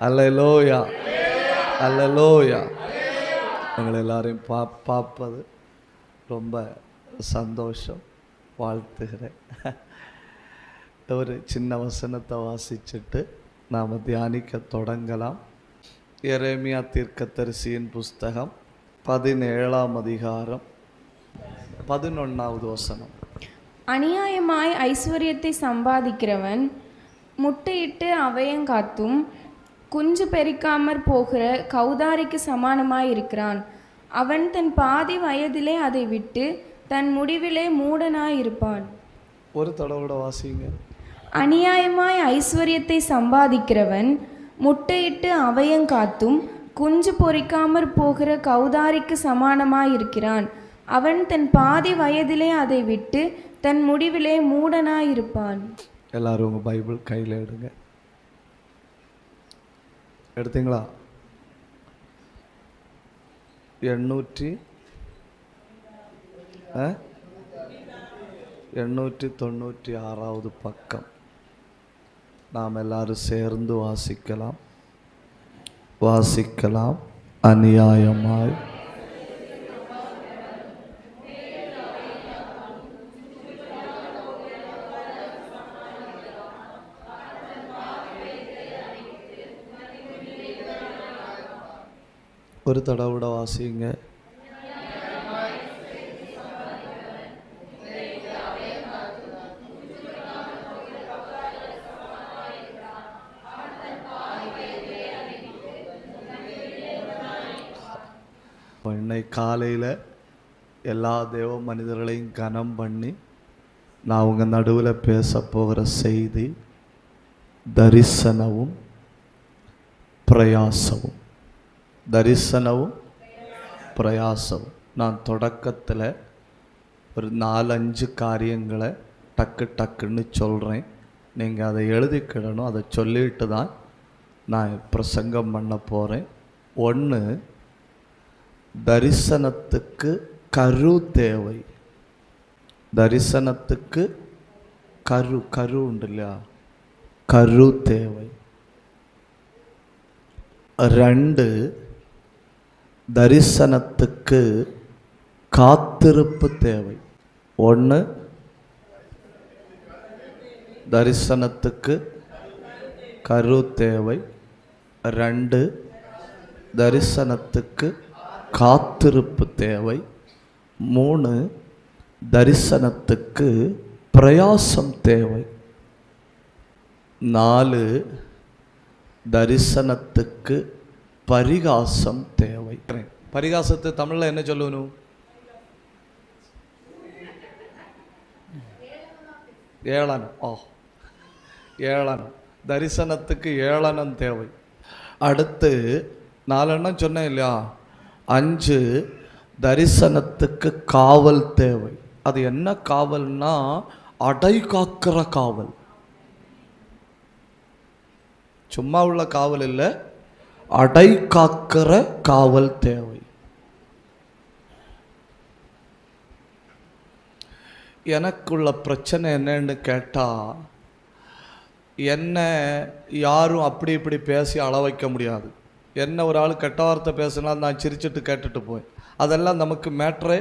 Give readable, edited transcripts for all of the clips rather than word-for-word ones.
அல்லேலூயா, அல்லேலூயா. உங்களை எல்லாரையும் பார்ப்பது ரொம்ப சந்தோஷம். வாழ்த்துகிறேன். ஒரு சின்ன வசனத்தை வாசிச்சுட்டு நாம் தியானிக்க தொடங்கலாம். எரேமியா தீர்க்கதரிசியின் புஸ்தகம் 17ஆம் அதிகாரம் 11வது வசனம். அநியாயமாய் ஐஸ்வர்யத்தை சம்பாதிக்கிறவன் முட்டையிட்டு அவையங்காத்தும் குஞ்சு பெரிக்காமற் போகிற கௌதாரிக்கு சமானமாய் இருக்கிறான். அவன் தன் பாதி வயதிலே அதை விட்டு தன் முடிவிலே மூடனாய் இருப்பான். ஒரு தடவை வாசிங்க. அநியாயமாய் ஐஸ்வர்யத்தை சம்பாதிக்கிறவன் முட்டையிட்டு அவையங்காத்தும் குஞ்சு பொறிக்காமற் போகிற கௌதாரிக்கு சமானமாய் இருக்கிறான். அவன் தன் பாதி வயதிலே அதை விட்டு தன் முடிவிலே மூடனாய் இருப்பான். எல்லாரும் உங்கள் பைபிள் கையில் எடுங்க. எடுத்தீங்களா? 896வது பக்கம். நாம் எல்லாரும் சேர்ந்து வாசிக்கலாம். அநியாயமாய் ஒரு தடவை வாசிங்க. இன்னைக்கு காலையில் எல்லா தேவ மனிதர்களையும் கனம் பண்ணி நான் உங்கள் நடுவில் பேச போகிற செய்தி தரிசனமும் பிரயாசமும். தரிசனமும் பிரயாசமும். நான் தொடக்கத்தில் ஒரு 4-5 காரியங்களை டக்குன்னு சொல்கிறேன். நீங்கள் அதை எழுதிக்கிடணும். அதை சொல்லிட்டு தான் நான் பிரசங்கம் பண்ண போகிறேன். 1, தரிசனத்துக்கு கரு தேவை. தரிசனத்துக்கு கரு உண்டு இல்லையா? கரு தேவை. 2, தரிசனத்துக்கு காத்திருப்பு தேவை. 1, தரிசனத்துக்கு கரு தேவை. 2, தரிசனத்துக்கு காத்திருப்பு தேவை. 3, தரிசனத்துக்கு பிரயாசம் தேவை. 4, தரிசனத்துக்கு பரிகாசம் தேவை. பரிகாசத்தை தமிழில் என்ன சொல்லணும்? ஏளனம். ஏளனம். தரிசனத்துக்கு ஏளனம் தேவை. அடுத்து 4 சொன்னேன் இல்லையா? 5, தரிசனத்துக்கு காவல் தேவை. அது என்ன காவல்னா அடை காக்கிற காவல். சும்மா உள்ள காவல் இல்லை, அடை காக்கிற காவல் தேவை. எனக்குள்ள பிரச்சனை என்னன்னு கேட்டால், என்ன யாரும் அப்படி இப்படி பேசி அள வைக்க முடியாது. என்ன ஒரு ஆள் கெட்ட வார்த்தை பேசினா நான் சிரிச்சிட்டு கேட்டுட்டு போய், அதெல்லாம் நமக்கு மேட்ரே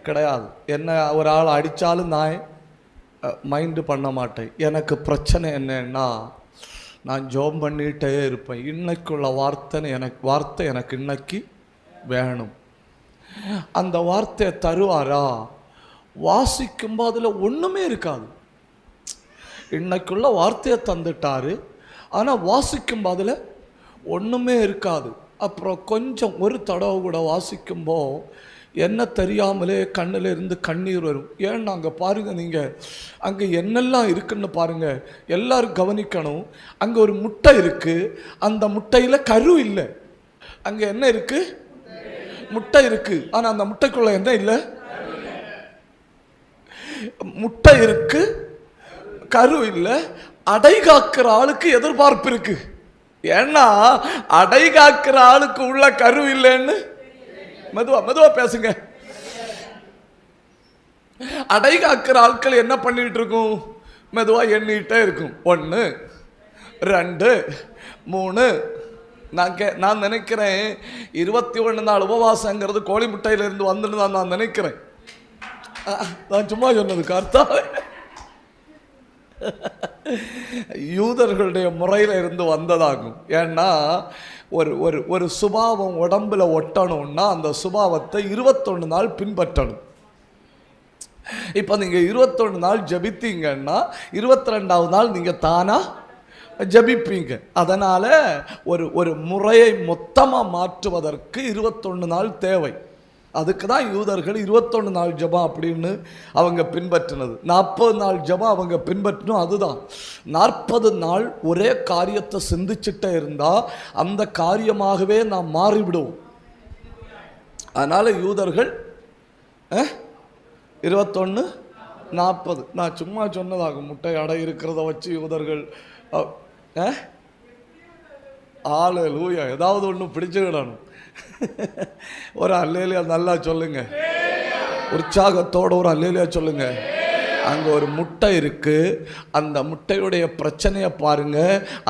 கிடையாது. என்ன ஒரு ஆள் அடித்தாலும் நான் மைண்டு பண்ண மாட்டேன். எனக்கு பிரச்சனை என்னன்னா, நான் ஜோம் பண்ணிகிட்டே இருப்பேன். இன்னைக்குள்ள வார்த்தை எனக்கு இன்னைக்கு வேணும். அந்த வார்த்தையை தருவாரா? வாசிக்கும்போது அதில் ஒன்றுமே இருக்காது. இன்னைக்குள்ள வார்த்தையை தந்துட்டாரு, ஆனால் வாசிக்கும் அதில் ஒன்றுமே இருக்காது. அப்புறம் கொஞ்சம் ஒரு தடவை கூட வாசிக்கும்போ என்ன தெரியாமலே கண்ணில் இருந்து கண்ணீர் வரும். ஏன்னா அங்கே பாருங்கள், நீங்கள் அங்கே என்னெல்லாம் இருக்குன்னு பாருங்கள். எல்லோரும் கவனிக்கணும். அங்கே ஒரு முட்டை இருக்குது. அந்த முட்டையில் கரு இல்லை. அங்கே என்ன இருக்குது? முட்டை இருக்குது. ஆனால் அந்த முட்டைக்குள்ளே என்ன இல்லை? முட்டை இருக்கு, கரு இல்லை. அடை காக்கிற ஆளுக்கு எதிர்பார்ப்பு இருக்கு. ஏன்னா அடை காக்கிற ஆளுக்கு உள்ள கரு இல்லைன்னு மெதுவா பேசுங்க. அடை காக்கிற ஆட்கள் என்ன பண்ணிட்டு இருக்கும்? மெதுவா எண்ணிட்டே இருக்கும். 1 2 3 நான் நினைக்கிறேன் 21 நாள் உபவாசங்கிறது கோழி முட்டையிலிருந்து வந்துன்னு தான் நான் நினைக்கிறேன். நான் சும்மா சொன்னது கர்த்தாவே, யூதர்களுடைய முறையில் இருந்து வந்ததாகும். ஏன்னா ஒரு சுபாவம் உடம்புல ஒட்டணும்னா அந்த சுபாவத்தை 21 நாள் பின்பற்றணும். இப்போ நீங்கள் 21 நாள் ஜபித்தீங்கன்னா 22வது நாள் நீங்கள் தானா ஜபிப்பீங்க. அதனால் ஒரு முறையை மொத்தமாக மாற்றுவதற்கு 21 நாள் தேவை. அதுக்கு தான் யூதர்கள் 21 நாள் ஜபம் அப்படின்னு அவங்க பின்பற்றினது. 40 நாள் ஜபம் அவங்க பின்பற்றணும். அதுதான் 40 நாள் ஒரே காரியத்தை சிந்திச்சுட்டே இருந்தால் அந்த காரியமாகவே நாம் மாறிவிடுவோம். அதனால் யூதர்கள் 21 40 நான் சும்மா சொன்னதாகும். முட்டை அடை இருக்கிறத வச்சு யூதர்கள் ஹல்லேலூயா ஏதாவது ஒன்று பிடிச்சுக்கிடணும். ஒரு அல்லேலியா நல்லா சொல்லுங்க, உற்சாகத்தோடு ஒரு அல்லேலியா சொல்லுங்க. அங்கே ஒரு முட்டை இருக்கு, அந்த முட்டையுடைய பிரச்சனையை பாருங்க.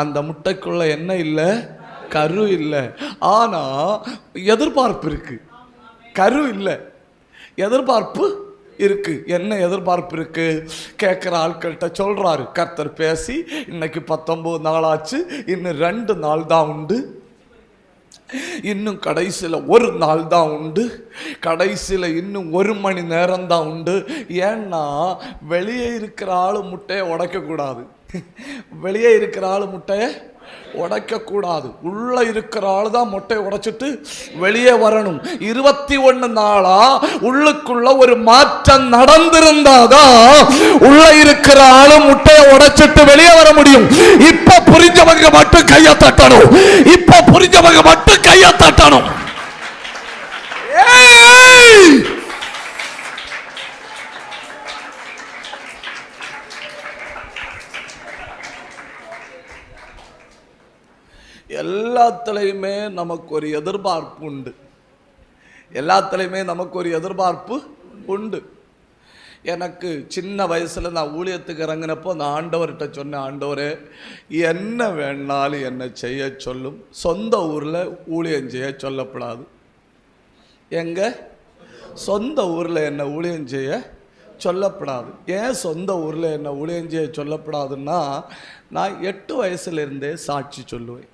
அந்த முட்டைக்குள்ள என்ன இல்லை? கரு இல்லை. ஆனால் எதிர்பார்ப்பு இருக்கு. கரு இல்லை, எதிர்பார்ப்பு இருக்கு. என்ன எதிர்பார்ப்பு இருக்கு? கேட்குற ஆட்கள்கிட்ட சொல்றாரு கர்த்தர் பேசி, இன்னைக்கு 19 நாள் ஆச்சு, இன்னும் 2 நாள் தான் உண்டு, இன்னும் கடைசியில் 1 நாள் தான் உண்டு, கடைசியில் இன்னும் 1 மணி நேரம் தான் உண்டு. ஏன்னா வெளியே இருக்கிற ஆள் முட்டையை உடைக்கக்கூடாது, வெளியே இருக்கிற ஆள் முட்டையை உடைக்கக்கூடாது. உள்ள இருக்கிற ஆள் தான் முட்டையை உடைச்சிட்டு வெளியே வரணும். 21 நாளா உள்ளுக்குள்ள ஒரு மாற்றம் நடந்திருந்தாதான் உள்ள இருக்கிற ஆளு முட்டையை உடைச்சிட்டு வெளியே வர முடியும். இப்ப புரிஞ்சவங்க மட்டும் கையை தட்டணும். இப்ப புரிஞ்சவங்க மட்டும் கையை தட்டணும். எல்லாத்துலையுமே நமக்கு ஒரு எதிர்பார்ப்பு உண்டு. எல்லாத்துலையுமே நமக்கு ஒரு எதிர்பார்ப்பு உண்டு. எனக்கு சின்ன வயசில் நான் ஊழியத்துக்கு இறங்கினப்போ நான் ஆண்டவர்கிட்ட சொன்னேன், ஆண்டவரே என்ன வேணாலும் என்னை செய்ய சொல்லும், சொந்த ஊரில் ஊழியம் செய்ய சொல்லப்படாது. எங்க சொந்த ஊரில் என்னை ஊழியம் செய்ய சொல்லப்படாது. ஏன் சொந்த ஊரில் என்னை ஊழியம் செய்ய சொல்லப்படாதுன்னா, நான் 8 வயசுலேருந்தே சாட்சி சொல்லுவேன்.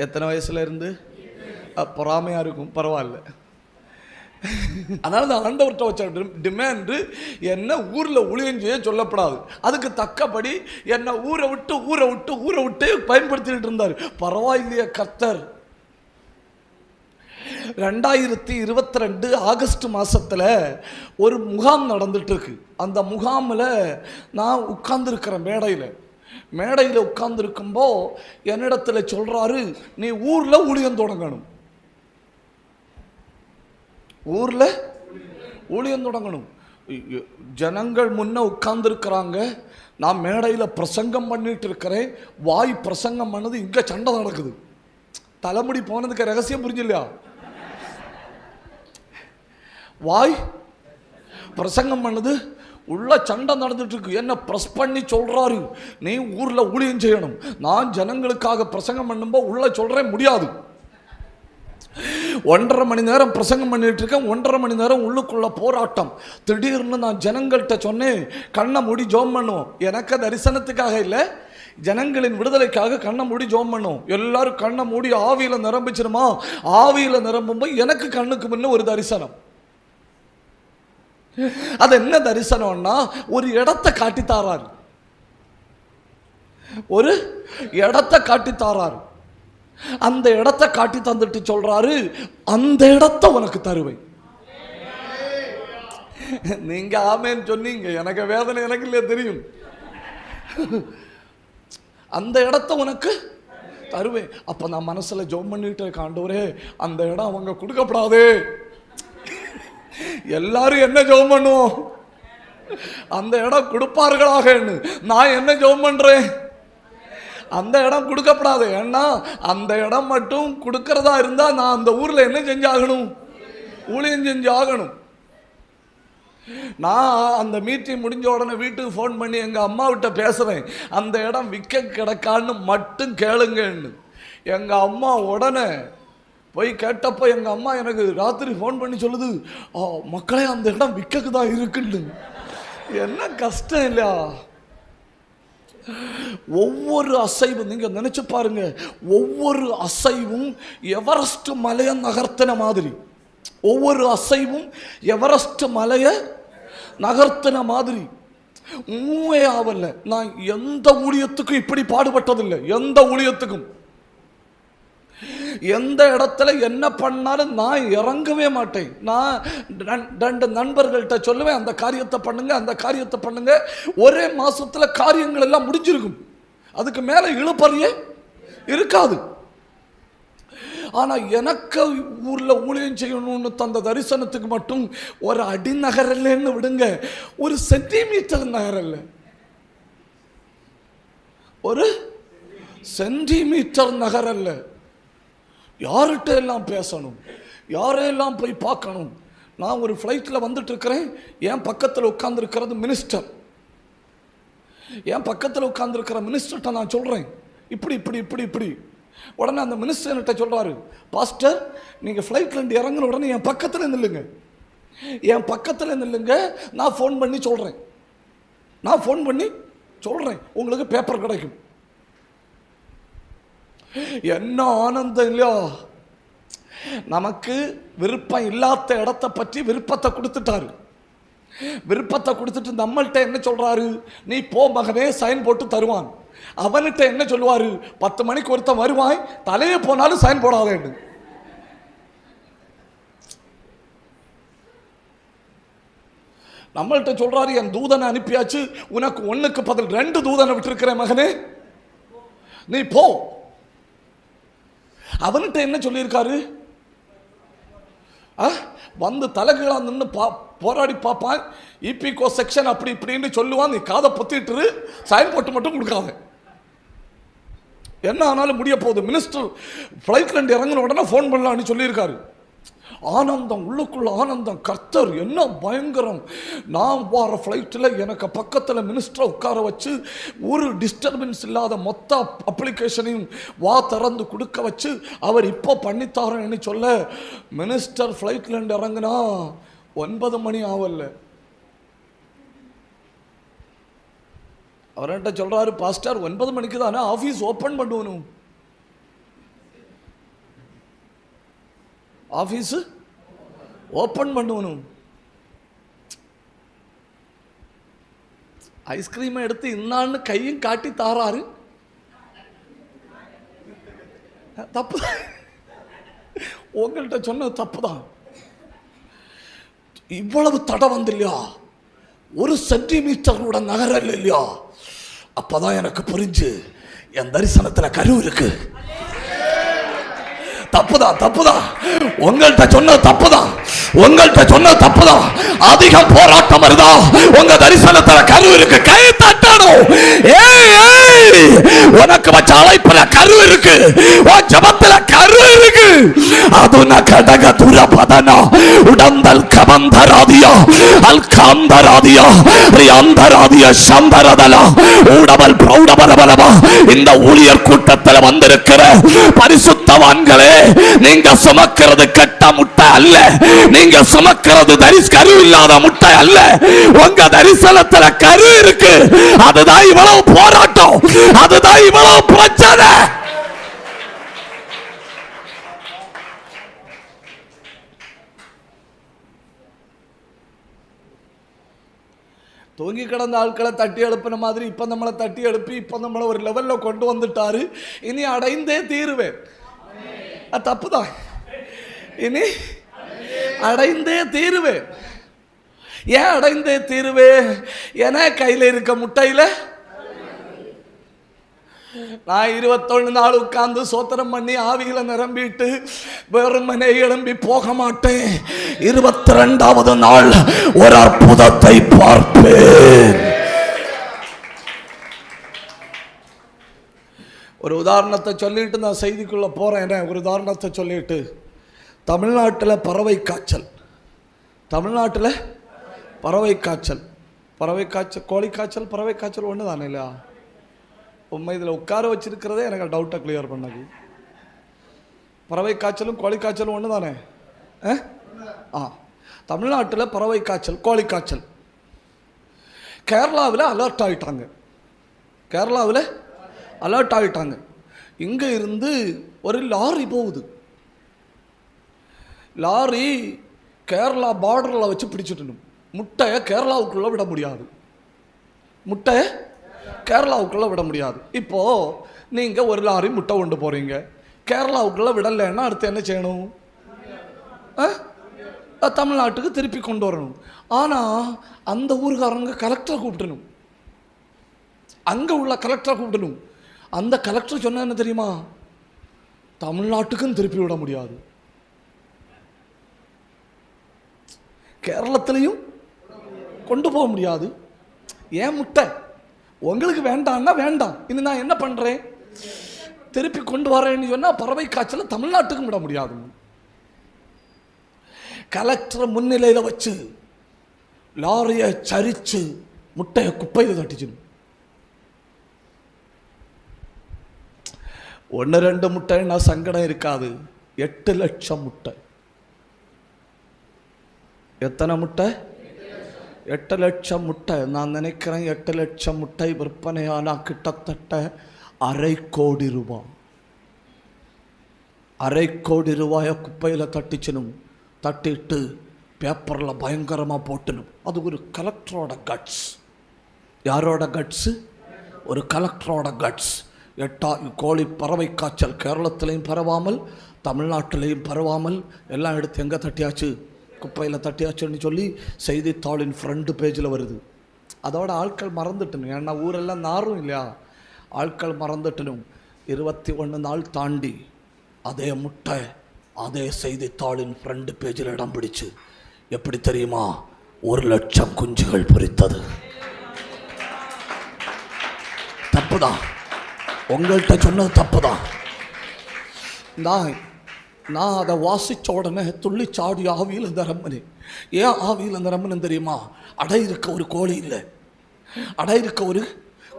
எத்தனை வயசுல இருந்து? பொறாமையா இருக்கும், பரவாயில்ல. அதனால நான் ஆண்டவர்கிட்ட வச்ச டிமாண்டு, என்ன ஊரில் ஊழியம் செய்ய சொல்லப்படாது. அதுக்கு தக்கபடி என்ன ஊரை விட்டு பயன்படுத்திட்டு இருந்தார். பரவாயில்லையே கர்த்தர். 2022 ஆகஸ்ட் மாசத்துல ஒரு முகாம் நடந்துட்டு இருக்கு. அந்த முகாமில் நான் உட்கார்ந்துருக்கிறேன் மேடையில் உட்கார்ந்துருக்கும்போ என்னிடத்துல சொல்றாரு, நீ ஊர்ல ஊழியம் தொடங்கணும், ஊர்ல ஊழியம் தொடங்கணும். ஜனங்கள் முன்ன உட்கார்ந்துருக்கிறாங்க, நான் மேடையில் பிரசங்கம் பண்ணிட்டு இருக்கிறேன். வாய் பிரசங்கம் பண்ணது, இங்க சண்டை நடக்குது. தலைமுடி போனதுக்கு ரகசியம் புரிஞ்சில்லையா? வாய் பிரசங்கம் பண்ணது, உள்ள சண்டை நடந்துட்டு இருக்கு. என்ன பிரஸ் பண்ணி சொல்றாரு, நீ ஊர்ல ஊழியம் செய்யணும். நான் ஜனங்களுக்காக பிரசங்கம் பண்ணும்போது உள்ள சொல்றேன், முடியாது. 1.5 மணி நேரம் பிரசங்கம் பண்ணிட்டு இருக்கேன். 1.5 மணி நேரம் உள்ளுக்குள்ள போராட்டம். திடீர்னு நான் ஜனங்கள்கிட்ட சொன்னேன், கண்ணை மூடி ஜெபம் பண்ணுவோம். எனக்கு தரிசனத்துக்காக இல்லை, ஜனங்களின் விடுதலைக்காக கண்ணை மூடி ஜெபம் பண்ணுவோம். எல்லாரும் கண்ணை மூடி ஆவியில நிரம்பிச்சிருமா? ஆவியில நிரம்பும்போது எனக்கு கண்ணுக்கு முன்ன ஒரு தரிசனம். அது என்ன தரிசனம்னா, ஒரு இடத்தை காட்டி தாராரு, ஒரு இடத்தை காட்டி தாராரு. அந்த இடத்தை காட்டி தந்துட்டு சொல்றாரு, அந்த இடத்தை உனக்கு தருவேன். நீங்க ஆமேன்னு சொன்னீங்க, எனக்கு வேதனை எனக்கு இல்லையா தெரியும். அந்த இடத்தை உனக்கு தருவேன். அப்ப நான் மனசுல ஜெபம் பண்ணிட்டு இருக்க, ஆண்டவரே அந்த இடம் அவங்க கொடுக்கப்படாது. எல்லாரும் என்ன ஜெபம் பண்ணுவோம்? அந்த இடம் கொடுப்பார்களாக. நான் என்ன ஜெபம் பண்றேன்? அந்த இடம் கொடுக்கப்படாது. ஏன்னா அந்த இடம் மட்டும் கொடுக்கறதா இருந்தா நான் அந்த ஊர்ல என்ன செஞ்சாகணும்? ஊழியம் செஞ்சாகணும். நான் அந்த மீட்டிங் முடிஞ்ச உடனே வீட்டுக்கு ஃபோன் பண்ணி எங்கள் அம்மாவிட்ட பேசுகிறேன், அந்த இடம் விற்க கிடக்கான்னு மட்டும் கேளுங்கன்னு. எங்கள் அம்மா உடனே போய் கேட்டப்போ எங்கள் அம்மா எனக்கு ராத்திரி ஃபோன் பண்ணி சொல்லுது, மக்களே அந்த இடம் விற்கக்கு தான் இருக்குன்னு. என்ன கஷ்டம் இல்லையா? ஒவ்வொரு அசைவும் நீங்க நினைச்சு பாருங்க, ஒவ்வொரு அசைவும் எவரெஸ்ட் மலையை நகர்த்தின மாதிரி, ஒவ்வொரு அசைவும் எவரெஸ்ட் மலையை நகர்த்தின மாதிரி. உண்மையாவல்ல, நான் எந்த ஊழியத்துக்கும் இப்படி பாடுபட்டதில்லை. எந்த ஊழியத்துக்கும் எந்த இடத்துல என்ன பண்ணாலும் நான் இறங்கவே மாட்டேன். நான் 2 நண்பர்கள்ட்ட சொல்லுவேன், அந்த காரியத்தை பண்ணுங்க, அந்த காரியத்தை பண்ணுங்க. ஒரே மாசத்துல காரியங்கள் எல்லாம் முடிஞ்சிருக்கும். அதுக்கு மேல இழுப்பறியே இருக்காது. ஆனா எனக்கு ஊர்ல ஊழியம் செய்யணும்னு தந்த தரிசனத்துக்கு மட்டும் ஒரு அடி நகரல்லன்னு விடுங்க, ஒரு சென்டிமீட்டர் நகரல்ல, ஒரு சென்டிமீட்டர் நகரல்ல. யார்கிட்ட எல்லாம் பேசணும், யாரையெல்லாம் போய் பார்க்கணும். நான் ஒரு ஃப்ளைட்டில் வந்துட்டு இருக்கிறேன், என் பக்கத்தில் உட்கார்ந்துருக்கிறது மினிஸ்டர். என் பக்கத்தில் உட்கார்ந்துருக்கிற மினிஸ்டர்கிட்ட நான் சொல்கிறேன், இப்படி இப்படி இப்படி இப்படி. உடனே அந்த மினிஸ்டர் என்கிட்ட சொல்கிறாரு, பாஸ்டர் நீங்கள் ஃப்ளைட்லேருந்து இறங்கின உடனே என் பக்கத்தில் நில்லுங்க, என் பக்கத்தில் நில்லுங்க, நான் ஃபோன் பண்ணி சொல்கிறேன், நான் ஃபோன் பண்ணி சொல்கிறேன், உங்களுக்கு பேப்பர் கிடைக்கும். என்ன ஆனந்தம் இல்லையா? நமக்கு விருப்பம் இல்லாத இடத்தை பற்றி விருப்பத்தை கொடுத்துட்டாரு. விருப்பத்தை கொடுத்துட்டு நம்மள்கிட்ட என்ன சொல்றாரு, நீ போ மகனே, சைன் போட்டு தருவான். அவன்கிட்ட என்ன சொல்லுவாரு, 10 மணிக்கு ஒருத்தன் வருவான், தலையே போனாலும் சைன் போடாதேன்னு. நம்மள்கிட்ட சொல்றாரு, என் தூதனை அனுப்பியாச்சு, உனக்கு 1க்கு பதில் 2 தூதனை விட்டுருக்கிறேன் மகனே, நீ போ. அவன்கிட்ட என்ன சொல்லியிருக்காரு, வந்து தலைகீழா நின்று போராடி பார்ப்பான், இபிகோ செக்ஷன் அப்படி இப்படின்னு சொல்லுவான், நீ காதை பொத்திட்டு சைன் போட்டு மட்டும் கொடுக்காத, என்ன ஆனாலும் முடிய போகுது. மினிஸ்டர் ஃப்ளைட்ல இருந்து இறங்கின உடனே ஃபோன் பண்ணலான்னு சொல்லியிருக்காரு. ஆனந்தம், உள்ளுக்குள்ள ஆனந்தம். கர்த்தர் என்ன பயங்கரம். நான் வர ஃப்ளைட்டில் எனக்கு பக்கத்தில் மினிஸ்டரை உட்கார வச்சு ஒரு டிஸ்டர்பன்ஸ் இல்லாத மொத்த அப்ளிகேஷனையும் திறந்து கொடுக்க வச்சு அவர் இப்போ பண்ணித்தாரன்னு சொல்ல, மினிஸ்டர் ஃப்ளைட்ல இருந்து இறங்கினா 9 மணி ஆகல. அவர்கிட்ட சொல்றாரு, பாஸ்டர் 9 மணிக்கு தானே ஆஃபீஸ் ஓப்பன் பண்ணுவனும், ஆஃபீஸு ஓப்பன் பண்ணுவனும். ஐஸ்கிரீமை எடுத்து இன்னான்னு கையும் காட்டி தாராரு. தப்பு, உங்கள்கிட்ட சொன்னது தப்புதான். இவ்வளவு தடை வந்து இல்லையா, 1 சென்டிமீட்டர் கூட நகரல் இல்லையா, அப்பதான் எனக்கு புரிஞ்சு என் தரிசனத்துல கரு இருக்கு. தப்புதான், தப்புதான், உங்கள்கிட்ட சொன்ன தப்புதான், உங்கள்கிட்ட சொன்ன தப்புதான். அதிகம் போராட்டம் வருதா, உங்க தரிசனத்துல கரு இருக்கு, கை தட்டணும். உனக்கு வச்ச அழைப்புல கரு இருக்கு, உன் ஜபத்துல கரு இருக்கு. அதுன கடக துரபதனா உடந்தல் கபந்தராதியா அல்காந்தராதியா ரியாந்தராதியா சந்தரதலா ஊடவல் பிரௌடபரபலமா. இந்த ஊழியர் கூட்டத்தில் வந்திருக்கிற பரிசுத்தவான்களே, நீங்க சுமக்கிறது கட்ட முட்டை அல்ல, நீங்க சுமக்கிறது கரு இல்லாத முட்டை அல்ல. உங்க தரிசனத்துல கரு இருக்கு. அதுதான் இவ்வளவு போராட்டம், அதுதான் இவ்வளவு பிரச்சனை. தூங்கி கிடந்த ஆட்களை தட்டி எழுப்பின மாதிரி இப்ப நம்மளை தட்டி எழுப்பி இப்ப நம்மளை ஒரு லெவல்ல கொண்டு வந்துட்டாரு. இனி அடைந்தே தீருவேன். தப்புதான், இனி அடைந்தே தீருவேன். ஏன் அடைந்தே தீருவே? ஏன்னா கையில் இருக்க முட்டையில நான் 21 நாள் உட்கார்ந்து சோத்திரம் பண்ணி ஆவியில நிரம்பிட்டு வெறுமனே எழும்பி போக மாட்டேன். 22வது நாள் ஒரு அற்புதத்தை பார்ப்பேன். ஒரு உதாரணத்தை சொல்லிட்டு நான் செய்திக்குள்ள போறேன். ஒரு உதாரணத்தை சொல்லிட்டு, தமிழ்நாட்டில் பறவை காய்ச்சல், தமிழ்நாட்டில் பறவை காய்ச்சல், பறவை காய்ச்சல், கோழி காய்ச்சல், பறவை காய்ச்சல் ஒன்று தானே இல்லையா? உண்மை இதில் உட்கார வச்சிருக்கிறதே எனக்கு டவுட்டை கிளியர் பண்ணது. பறவை காய்ச்சலும் கோழி காய்ச்சலும் ஒன்று தானே? தமிழ்நாட்டில் பறவை காய்ச்சல், கோழி காய்ச்சல். கேரளாவில் அலர்ட் ஆகிட்டாங்க. கேரளாவில் அலர்ட் ஆகிட்டாங்க. இங்கே இருந்து ஒரு லாரி போகுது. லாரி கேரளா பார்டரில் வச்சு பிடிச்சிட்டணும். முட்டையை கேரளாவுக்குள்ளே விட முடியாது. முட்டையை கேரளாவுக்குள்ளே விட முடியாது. இப்போது நீங்கள் ஒரு லாரி முட்டை கொண்டு போகிறீங்க, கேரளாவுக்குள்ளே விடலைன்னா அடுத்து என்ன செய்யணும்? தமிழ்நாட்டுக்கு திருப்பி கொண்டு வரணும். ஆனால் அந்த ஊருக்காரங்க கலெக்டரை கூப்பிடணும். அங்கே உள்ள கலெக்டரை கூப்பிடணும். அந்த கலெக்டர் சொன்ன என்ன தெரியுமா? தமிழ்நாட்டுக்கும் திருப்பி விட முடியாது, கேரளத்திலையும் கொண்டு போக முடியாது. ஏன் முட்டை உங்களுக்கு வேண்டான்னா வேண்டாம், இனி நான் என்ன பண்ணுறேன், திருப்பி கொண்டு வரேன்னு சொன்னால் பறவை காய்ச்சல தமிழ்நாட்டுக்கும் விட முடியாது. கலெக்டரை முன்னிலையில் வச்சு லாரியை சரிச்சு முட்டையை குப்பையில் தட்டிச்சிடும். 1-2 முட்டைன்னா சங்கடம் இருக்காது. 8 லட்சம் முட்டை. எத்தனை முட்டை? 8 லட்சம் முட்டை. நான் நினைக்கிறேன் 8 லட்சம் முட்டை விற்பனையானா கிட்டத்தட்ட 1/2 கோடி ரூபாய். 1/2 கோடி ரூபாயை குப்பையில் தட்டிச்சினும். தட்டிட்டு பேப்பரில் பயங்கரமாக போட்டணும். அது ஒரு கலெக்டரோட கட்ஸ். யாரோட கட்ஸு? ஒரு கலெக்டரோட கட்ஸ். 8 கோழி பறவை காய்ச்சல் கேரளத்திலையும் பரவாமல் தமிழ்நாட்டிலையும் பரவாமல் எல்லாம் எடுத்து எங்கே தட்டியாச்சு? குப்பையில் தட்டியாச்சுன்னு சொல்லி செய்தித்தாளின் ஃப்ரண்ட் பேஜில் வருது. அதோட ஆட்கள் மறந்துட்டணும். ஏன்னா ஊரெல்லாம் நாரும் இல்லையா, ஆட்கள் மறந்துட்டணும். 21 நாள் தாண்டி அதே முட்டை அதே செய்தித்தாளின் ஃப்ரண்ட் பேஜில் இடம் பிடிச்சு. எப்படி தெரியுமா? 1 லட்சம் குஞ்சுகள் பொரித்தது. தப்புதான், உங்கள்கிட்ட சொன்னது தப்புதான். நான் அதை வாசித்த உடனே துள்ளி சாடி ஆவியில் இந்த ரம்மனே. ஏன் ஆவியில் இந்த ரம்மன் தெரியுமா? அடை இருக்க ஒரு கோழி இல்லை, அடை இருக்க ஒரு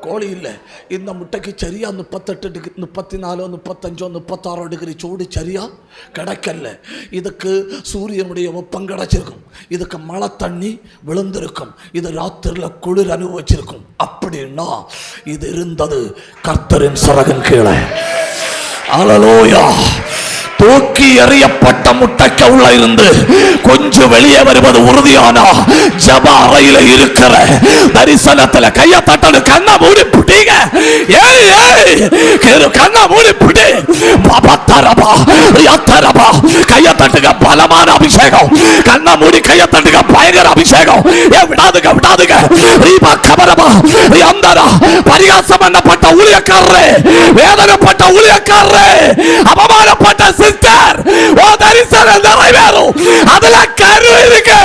கோழி இல்லை. இந்த முட்டைக்கு சரியா 38 டிகிரி, 34, 35, 36 டிகிரி சூடு சரியா கிடைக்கல. இதுக்கு சூரியனுடைய வெப்பம் கிடைச்சிருக்கும், இதுக்கு மழை தண்ணி விழுந்திருக்கும், இது ராத்திரியில் குளிர் அனுபவிச்சிருக்கும். அப்படின்னா இது இருந்தது கர்த்தரின் சரகன் கீழே. அல்லேலூயா. தூக்கி எறியப்பட்ட முட்டைக்கு உள்ள இருந்து கொஞ்சம் வெளியே வருவது உறுதியானா ஜப அறையில இருக்கிற தரிசனத்துல கைய தட்டனு. கண்ணா மூடி புடிங்க, கண்ணா மூடி புடி. பாபத்தரபா யத்தரபா கைய தட்டுங்க. பலமான அபிஷேகம். கண்ணா மூடி கைய தட்டுங்க. பயங்கர அபிஷேகம். விடாதுங்க விடாதுங்க. ரீபா கபரபா அந்தரா பரிகாசம் பண்ணப்பட்ட ஊழியக்காரரே, வேதனைப்பட்ட ஊழியக்காரரே, அவமானப்பட்ட சிஸ்டர், ஓ தரிசனம் நிறைவேறும். அதுல கரு இருக்கு.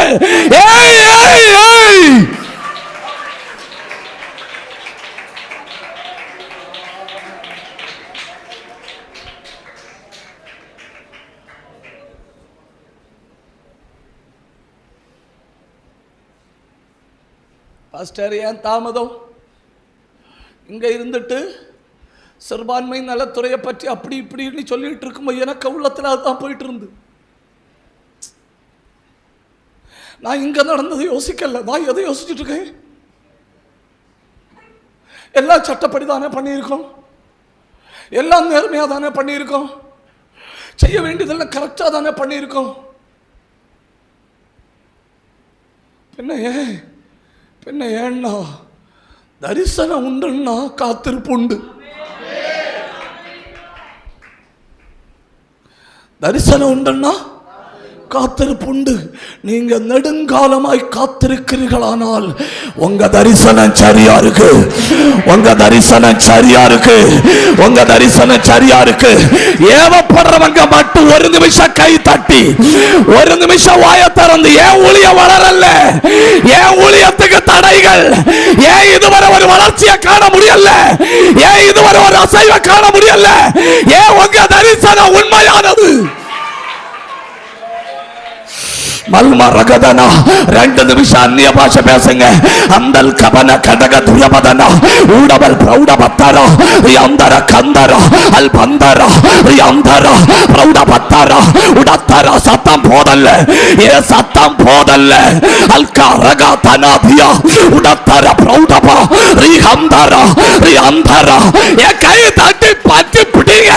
ஏய் ஏய் ஏய் பாஸ்டர் ஏன் தாமதம்? இங்க இருந்துட்டு சிறுபான்மை நலத்துறையை பற்றி அப்படி இப்படின்னு சொல்லிட்டு இருக்கும்போது எனக்கு உள்ளத்தில் அதுதான் போயிட்டு இருந்து. நான் இங்க நடந்தது யோசிக்கல, நான் எதை யோசிச்சுட்டு இருக்கேன்? எல்லாம் சட்டப்படி தானே பண்ணியிருக்கோம், எல்லாம் நேர்மையா தானே பண்ணியிருக்கோம், செய்ய வேண்டியதெல்லாம் கரெக்டா தானே பண்ணியிருக்கோம். பின்ன ஏன்னா தரிசனம் உண்டுன்னா காத்திருப்பு உண்டு. தரிசனம் உண்டுன்னா காத்திருப்பு உண்டு. நீங்க நெடுங்காலமாய் காத்திருக்கிறீர்களானால் உங்க தரிசனம் சரியா இருக்கு, உங்க தரிசனம் சரியா இருக்கு, உங்க தரிசனம் சரியா இருக்கு. ஏவப்படுறவங்க மட்டும் 1 நிமிஷம் கை தட்டி 1 நிமிஷம் வாய திறந்து, ஏன் ஊழியம் வளரல, ஏன் ஊழியத்துக்கு தடைகள், ஏன் இதுவரை ஒரு வளர்ச்சியை காண முடியல, ஏன் இதுவரை ஒரு அசைவை காண முடியல, ஏன் உங்க தரிசனம் உண்மையானது. மல்மரகதனா 2 நிமிஷம் அந்நிய பாஷை பேசுங்க. அந்தல் கபன கடக துயபதனா ஊடபல் பிரௌடபத்தரா யந்தர கந்தரா அல் பந்தரா யந்தரா பிரௌடபத்தரா உடத்தரா. சத்தம் போதல்ல, ஏ சத்தம் போதல்ல. அல்கா ரகா தனாதியா உடத்தர பிரௌடபா ரிஹந்தரா ரியந்தரா. ஏ கை தட்டி பத்தி பிடிங்க.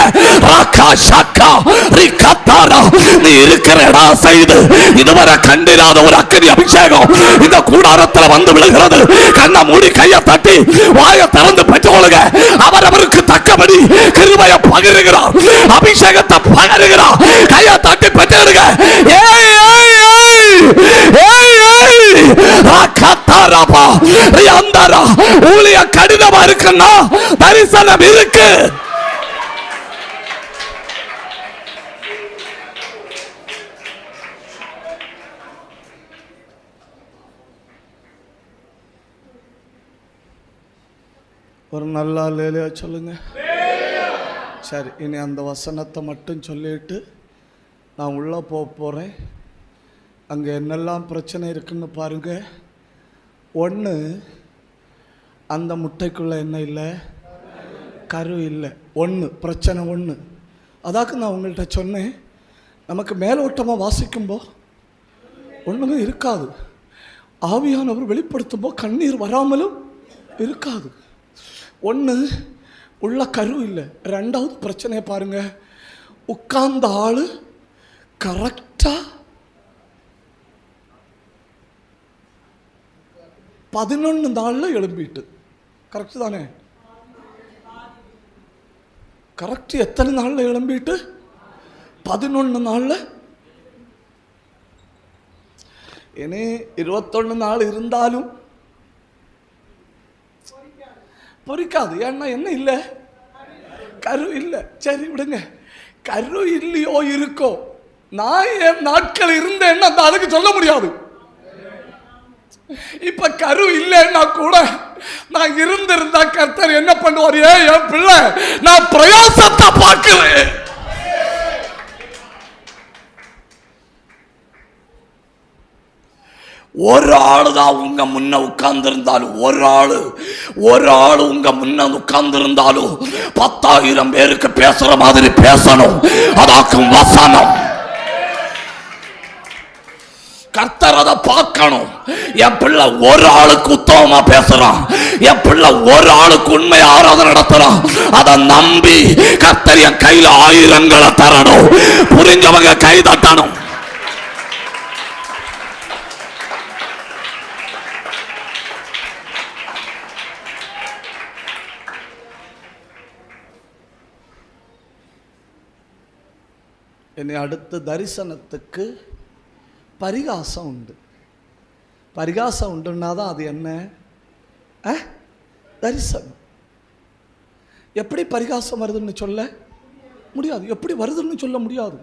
ராகா ஷக்கா ரிகத்தரா. நீ இருக்கிற இடம் செய்து இதுவரை கண்டிராத ஒரு அக்கினி அபிஷேகம் இந்த கூடாரத்தில் வந்து விழுகிறது. கண்ணை மூடி கையை தட்டி வாயை திறந்து பெற்றுக்கொள்ளுங்க. அவரவருக்கு தக்கபடி கிருபையை பகிர்கிறார், அபிஷேகத்தை பகிர்கிறார். கையை தட்டி பெற்றுடுங்க. ஊழிய கடினமா இருக்குன்னா தரிசனம் இருக்கு. ஒரு நல்ல லேலியா சொல்லுங்க. சரி, இனி அந்த வசனத்தை மட்டும் சொல்லிட்டு நான் உள்ளே போகிறேன். அங்கே என்னெல்லாம் பிரச்சனை இருக்குன்னு பாருங்க. 1, அந்த முட்டைக்குள்ளே என்ன இல்லை? கரு இல்லை. 1 பிரச்சனை 1. அதாக்கு நான் உங்கள்கிட்ட சொன்னேன், நமக்கு மேலோட்டமாக வாசிக்கும்போது ஒன்றுமே இருக்காது. ஆவியானவர் வெளிப்படுத்தும்போது கண்ணீர் வராமலும் இருக்காது. 1 உள்ள கரு இல்லை. 2வது பிரச்சனையை பாருங்க. உட்கார்ந்த ஆளு கரெக்டா 11 நாள்ல எழும்பிட்டு. கரெக்ட் தானே? கரெக்ட். எத்தனை நாள்ல எழும்பிட்டு? 11 நாள்ல. இனி 21 நாள் இருந்தாலும் பொறிக்காது. ஏன்னா என்ன இல்லை? கரு இல்லை. சரி விடுங்க. கரு இல்லையோ இருக்கோ, நான் என் நாட்கள் இருந்தேன்னா அதுக்கு சொல்ல முடியாது. இப்ப கரு இல்லைன்னா கூட நான் இருந்திருந்தா கர்த்தர் என்ன பண்ணுவார்? என் பிள்ளை நான் பிரயாசத்தை பார்க்கிறேன். ஒரு ஆளு தான் உங்க முன்ன உட்கார்ந்து இருந்தாலும், ஒரு ஆளு உங்க முன்ன உட்கார்ந்து இருந்தாலும் 10,000 பேருக்கு பேசுற மாதிரி பேசணும். அதாக்கும் வசனம். கர்த்தர் அதை பார்க்கணும். என் பிள்ளை ஒரு ஆளுக்கு உத்தமமா பேசுறான், என் பிள்ளை ஒரு ஆளுக்கு உண்மை ஆராதனை நடத்துறான். அதை நம்பி கர்த்தர் என் கையில 1000ங்களை தரணும். புரிஞ்சவங்க கை தட்டணும். இனி அடுத்த தரிசனத்துக்கு பரிகாசம் உண்டு. பரிகாசம் உண்டுன்னா தான் அது என்ன? தரிசனம். எப்படி பரிகாசம் வருதுன்னு சொல்ல முடியாது. எப்படி வருதுன்னு சொல்ல முடியாது.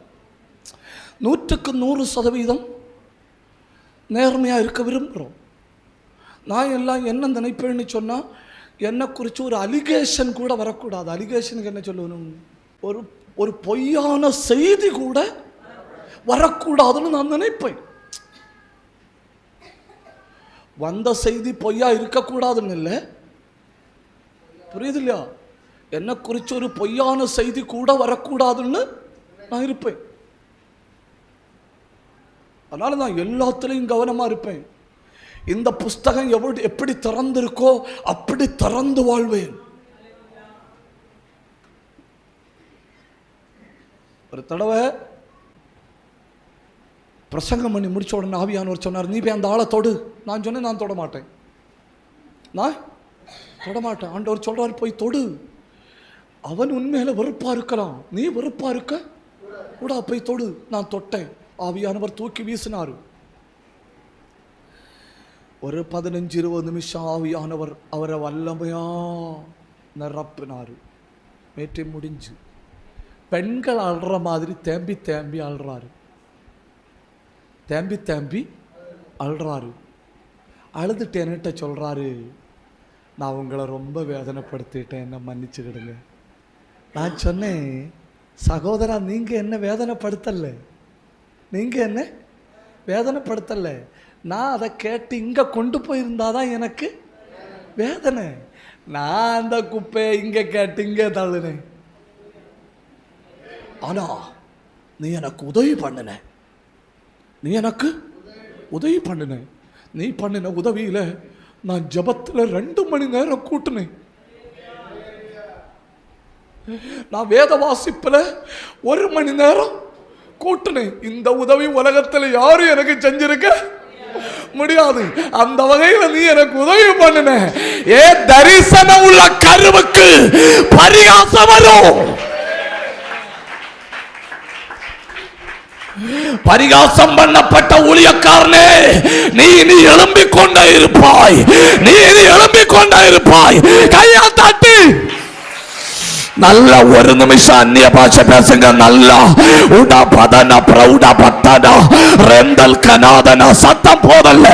100க்கு 100% நேர்மையாக இருக்க விரும்புகிறோம். நான் எல்லாம் என்ன நினைப்பேன்னு சொன்னால், என்னை குறித்து ஒரு அலிகேஷன் கூட வரக்கூடாது. அலிகேஷனுக்கு என்ன சொல்லணும்? ஒரு பொய்யான செய்தி கூட வரக்கூடாதுன்னு நான் நினைப்பேன். வந்த செய்தி பொய்யா இருக்கக்கூடாதுன்னு இல்லை, புரியுது இல்லையா? என்ன குறித்து ஒரு பொய்யான செய்தி கூட வரக்கூடாதுன்னு நான் இருப்பேன். அதனால நான் எல்லாத்துலேயும் கவனமா இருப்பேன். இந்த புஸ்தகம் எப்படி திறந்திருக்கோ அப்படி திறந்து வாழ்வேன். ஒரு தடவை பிரசங்கம் பண்ணி முடிச்ச உடனே ஆவியானவர் சொன்னார், நீ போய் அந்த ஆளை தொடு. நான் சொன்னேன், நான் தொட மாட்டேன், நான் தொட மாட்டேன். ஆண்டவர் சொல்றாரு, போய் தொடு. அவன் உண்மையில வெறுப்பா இருக்கலாம், நீ வெறுப்பா இருக்க கூட, போய் தொடு. நான் தொட்டேன். ஆவியானவர் தூக்கி வீசினார். ஒரு 15-20 நிமிஷம் ஆவியானவர் அவரை வல்லமையா நிரப்பினார். மேட்டை முடிஞ்சு பெண்கள் அழுற மாதிரி தேம்பி தேம்பி அழுறாரு. தேம்பி தேம்பி அழுறாரு. அழுதுட்டு என்கிட்ட சொல்றாரு, நான் உங்களை ரொம்ப வேதனைப்படுத்திட்டேன், என்ன மன்னிச்சுக்கிடுங்க. நான் சொன்னேன், சகோதரா, நீங்க என்ன வேதனைப்படுத்தல, நீங்க என்ன வேதனைப்படுத்தலை. நான் அதை கேட்டு இங்கே கொண்டு போயிருந்தாதான் எனக்கு வேதனை. நான் அந்த குப்பையை இங்கே கேட்டு இங்கே தள்ளுனேன். ஆனா நீ எனக்கு உதவி பண்ணின, நீ எனக்கு உதவி பண்ணின. நீ பண்ணின உதவியில் நான் ஜபத்தில் 2 மணி நேரம் கூட்டினேன். நான் வேத வாசிப்பில் 1 மணி நேரம் கூட்டினேன். இந்த உதவி உலகத்தில் யாரும் எனக்கு செஞ்சிருக்க முடியாது. அந்த வகையில் நீ எனக்கு உதவி பண்ணின. ஏ தரிசனம் உள்ள கருவுக்கு பரிகாசம் வரும். பரிகாசம் பண்ணப்பட்ட ஊழியக்காரனே, நீ எழும்பிக் கொண்டே இருப்பாய், நீ எழும்பிக் கொண்டே இருப்பாய். கையா தட்டி நல்ல ஒரு நிமிஷம் அந்நிய பாஷை பேசுங்க. நல்லா உடா பதன பிரௌடா பத்தனா ரெண்டல் கனாதனா. சத்தம் போதல்ல,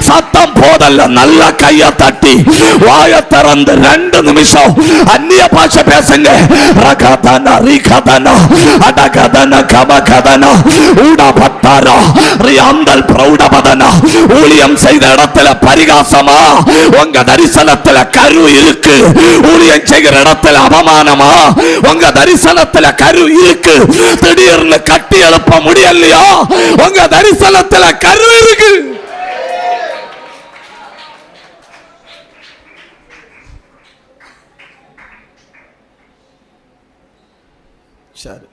சத்தம் போதல்ல. நல்ல கைய தட்டி வாய திறந்து 2 நிமிஷம் அந்நிய பாஷை பேசுங்க. ரகதனா ரிகதனா அடகதனா கமகதனா உடா பத்தாரா ரியாந்தல் பிரௌடா பதனா. ஊழியம் செய்த இடத்துல பரிகாசமா? உங்க தரிசனத்துல கரு இருக்கு. ஊழியம் செய்கிற இடத்துல அவமானமா? உங்க தரிசனத்துல கரு இருக்கு. திடீர்னு கட்டி எழுப்ப முடியலையா? உங்க தரிசனத்துல கரு இருக்கு. சரி,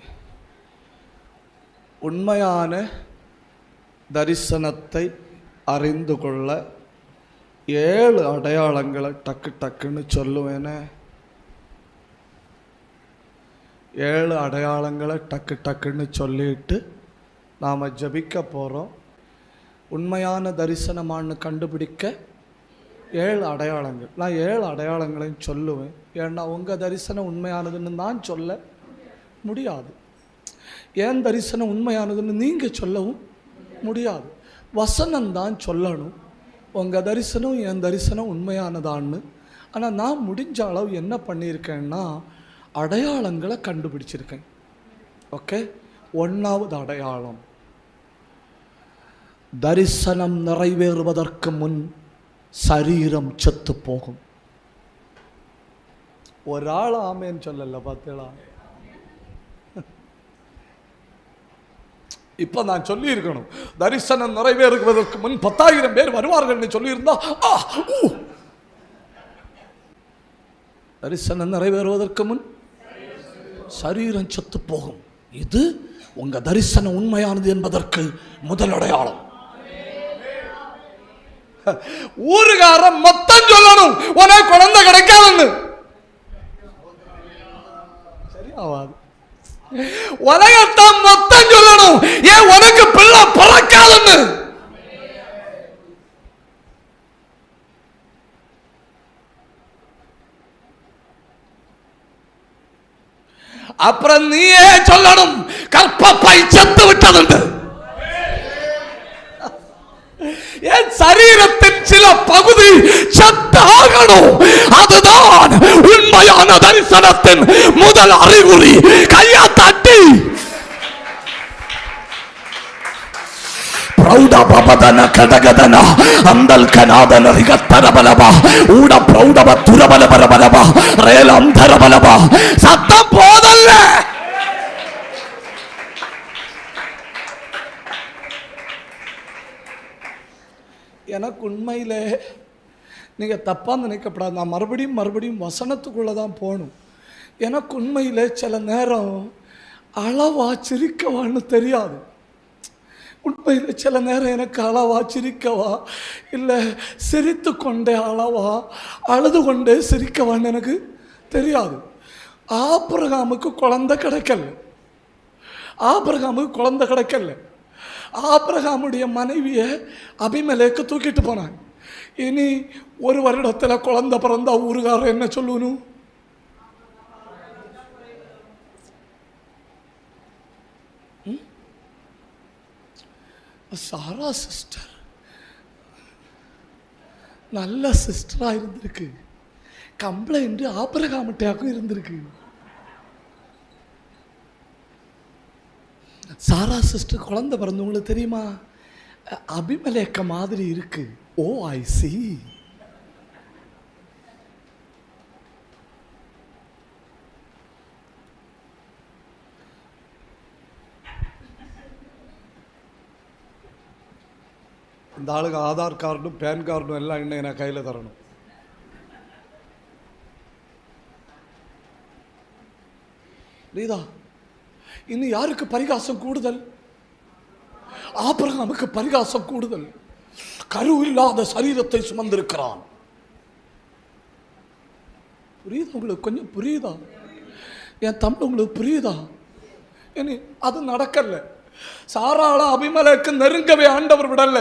உண்மையான தரிசனத்தை அறிந்து கொள்ள 7 அடையாளங்களை டக்கு டக்குன்னு சொல்லுவேனே. 7 அடையாளங்களை டக்கு டக்குன்னு சொல்லிட்டு நாம் ஜபிக்க போகிறோம். உண்மையான தரிசனமானு கண்டுபிடிக்க 7 அடையாளங்கள். நான் 7 அடையாளங்களையும் சொல்லுவேன். ஏன்னா உங்கள் தரிசனம் உண்மையானதுன்னு நான் சொல்ல முடியாது. ஏன் தரிசனம் உண்மையானதுன்னு நீங்கள் சொல்லவும் முடியாது. வசனம்தான் சொல்லணும் உங்கள் தரிசனம் என் தரிசனம் உண்மையானதான்னு. ஆனால் நான் முடிஞ்ச அளவு என்ன பண்ணியிருக்கேன்னா அடையாளங்களை கண்டுபிடிச்சிருக்கேன். ஓகே, 1வது அடையாளம், தரிசனம் நிறைவேறுவதற்கு முன் சரீரம் செத்து போகும். ஒரு ஆள் ஆமேன்னு சொல்லல பார்த்தீங்களா? இப்ப நான் சொல்லி இருக்கணும், தரிசனம் நிறைவேறுவதற்கு முன் 10,000 பேர் வருவார்கள் சொல்லியிருந்தா தரிசனம் நிறைவேறுவதற்கு முன் சரீரம் செத்து போகும். இது உங்க தரிசனம் உண்மையானது என்பதற்கு முதல் அடையாளம். ஊருகாரன் மொத்தம் சொல்லணும் உனக்கு குழந்தை கிடைக்காதுன்னு. சரியாவாது. உலகத்தான் மொத்தம் சொல்லணும் ஏன் உனக்கு பிள்ளை பிறக்காதுன்னு. அப்புறம் நீயே சொல்லணும் கற்பப்பை செத்து விட்டது. என் சரீரத்தின் சில பகுதி செத்தாகணும். அதுதான் உண்மையான தரிசனத்தின் முதல் அறிகுறி. கையா தட்டி பிரௌட பபதன கடகதன அந்தல் கனாதன ரிகத்தரபலபா ஊட பிரௌடப துரபலபரபலபா ரேலம் தரபலபா. சத்தம் போதல்ல. எனக்கு உண்மையிலே நீங்கள் தப்பாக நினைக்கப்படாது. நான் மறுபடியும் வசனத்துக்குள்ளே தான் போகணும். எனக்கு உண்மையிலே சில நேரம் அளவா சிரிக்கவான்னு தெரியாது. உண்மையில் சில நேரம் எனக்கு அளவா சிரிக்கவா இல்லை சிரித்து கொண்டே அளவா அழுது கொண்டே சிரிக்கவான்னு எனக்கு தெரியாது. ஆபிரகாமுக்கு குழந்தை கிடைக்கல. ஆபிரகாமுடைய மனைவியை அபிமெலேக்கு தூக்கிட்டு போனாங்க. இனி 1 வருடத்தில் குழந்தை பிறந்தா ஊருகாரர் என்ன சொல்லணும்? சாரா சிஸ்டர் நல்ல சிஸ்டராக இருந்திருக்கு. கம்ப்ளைண்ட் ஆபிரகாமிட்டாக்கும் இருந்திருக்கு. சாரா சிஸ்டர் குழந்தை பிறந்தவங்களுக்கு தெரியுமா? அபிமெலேக்க மாதிரி இருக்கு. ஓ ஐ சி. இந்த ஆளுக்கு ஆதார் கார்டும் பேன் கார்டும் எல்லாம் இன்னும் நான் கையில் தரணும். புரியுதா? இன்னும் யாருக்கு பரிகாசம் கூடுதல்? ஆபிரகாமுக்கு பரிகாசம் கூடுதல். கரு இல்லாத சரீரத்தை சுமந்திருக்கிறான். புரியுதா உங்களுக்கு? கொஞ்சம் புரியுதா? என் தமிழ் உங்களுக்கு புரியுதா? இனி அது நடக்கல. சாராள அபிமெலேக்கு நெருங்கவே ஆண்டவர் விடல.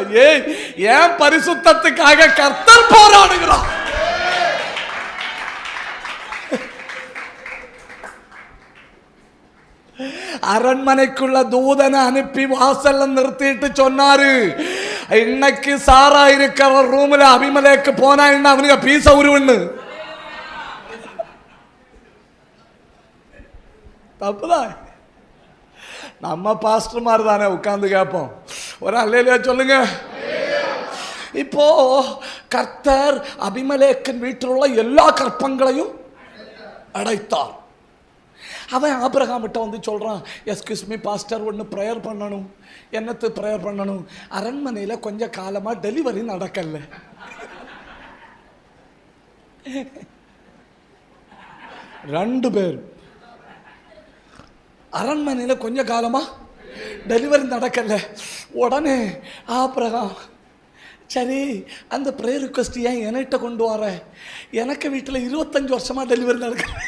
ஏன் பரிசுத்தத்துக்காக கர்த்தர் போராடுகிறார். அரண்மனைக்குள்ள தூதனை அனுப்பி வாசல்ல நிறுத்திட்டு சொன்னாரு, இன்னைக்கு சாரா இருக்கிற ரூம்ல அபிமெலேக்கு போனா என்ன அவனுக்கு பீச உருவன்னு. தப்புதான். நம்ம பாஸ்டர் மாதிரி தானே உட்கார்ந்து கேட்போம். ஒரு அல்லேலூயா சொல்லுங்க. இப்போ கர்த்தர் அபிமெலேக்கின் வீட்டில் உள்ள எல்லா கற்பங்களையும் அடைத்தார். அவன் ஆபிரகாமிட்ட வந்து சொல்றான், எஸ்கியூஸ் மீ பாஸ்டர், ஒன்று ப்ரேயர் பண்ணணும். என்னத்து ப்ரேயர் பண்ணணும்? அரண்மனையில் கொஞ்ச காலமா டெலிவரி நடக்கல. ரெண்டு பேர் அரண்மனையில் கொஞ்ச காலமா டெலிவரி நடக்கல. உடனே ஆபிரகாம், சரி அந்த ப்ரேயர் ரிக்வெஸ்ட் ஏன் என்கிட்ட கொண்டு வர? எனக்கு வீட்டில் 25 வருஷமா டெலிவரி நடக்கல.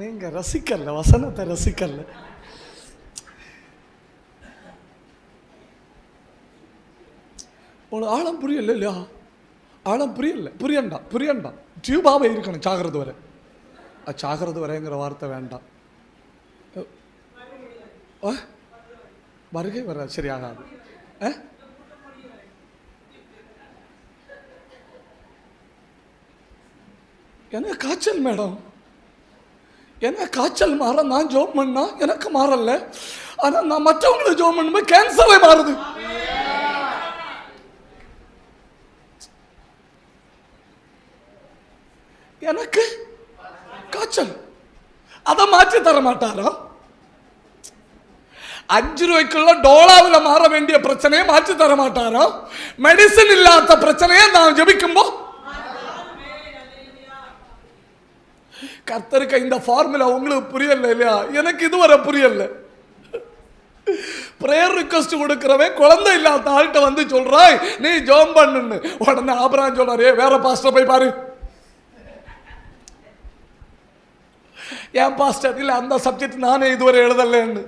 நீங்க ரசிக்கல, வசனத்தை ரசிக்கல. உனக்கு ஆழம் புரியல இல்லையா? ஆழம் புரியண்டா. டியூபாவே இருக்கணும் சாகிறது வரை. சாகிறது வரைங்கிற வார்த்தை வேண்டாம். வருகை வர சரியாகாது. என்ன காய்ச்சல் மேடம், என்ன காய்ச்சல் மாற நான் ஜோம் பண்ணா எனக்கு மாறல. ஆனா நான் மற்றவங்களை ஜோம் பண்ணும்போது கேன்சரே மாறுது. எனக்கு காய்ச்சல், அதை மாற்றி தர மாட்டாரா? 5 ரூபாய்க்குள்ள டோலாவில் மாற வேண்டிய பிரச்சனையை மாற்றி தர மாட்டாரா? மெடிசன் இல்லாத பிரச்சனையை நான் ஜெபிக்கும்போ கர்த்தருக்கு இந்த ஃபார்முலா உங்களுக்கு புரியல இல்லையா? எனக்கு இதுவரை புரியல. பிரேயர் ரிக்வெஸ்ட் கொடுக்கிறவன் குழந்தை இல்லாத ஆள்கிட்ட வந்து சொல்றாய் நீ ஜோம் பண்ணுன்னு. உடனே ஆபிரகாம் சொல்றாரு, வேற பாஸ்டர் போய் பாரு. ஏன் பாஸ்டர்? இல்ல அந்த சப்ஜெக்ட் நானே இதுவரை எழுதலன்னு.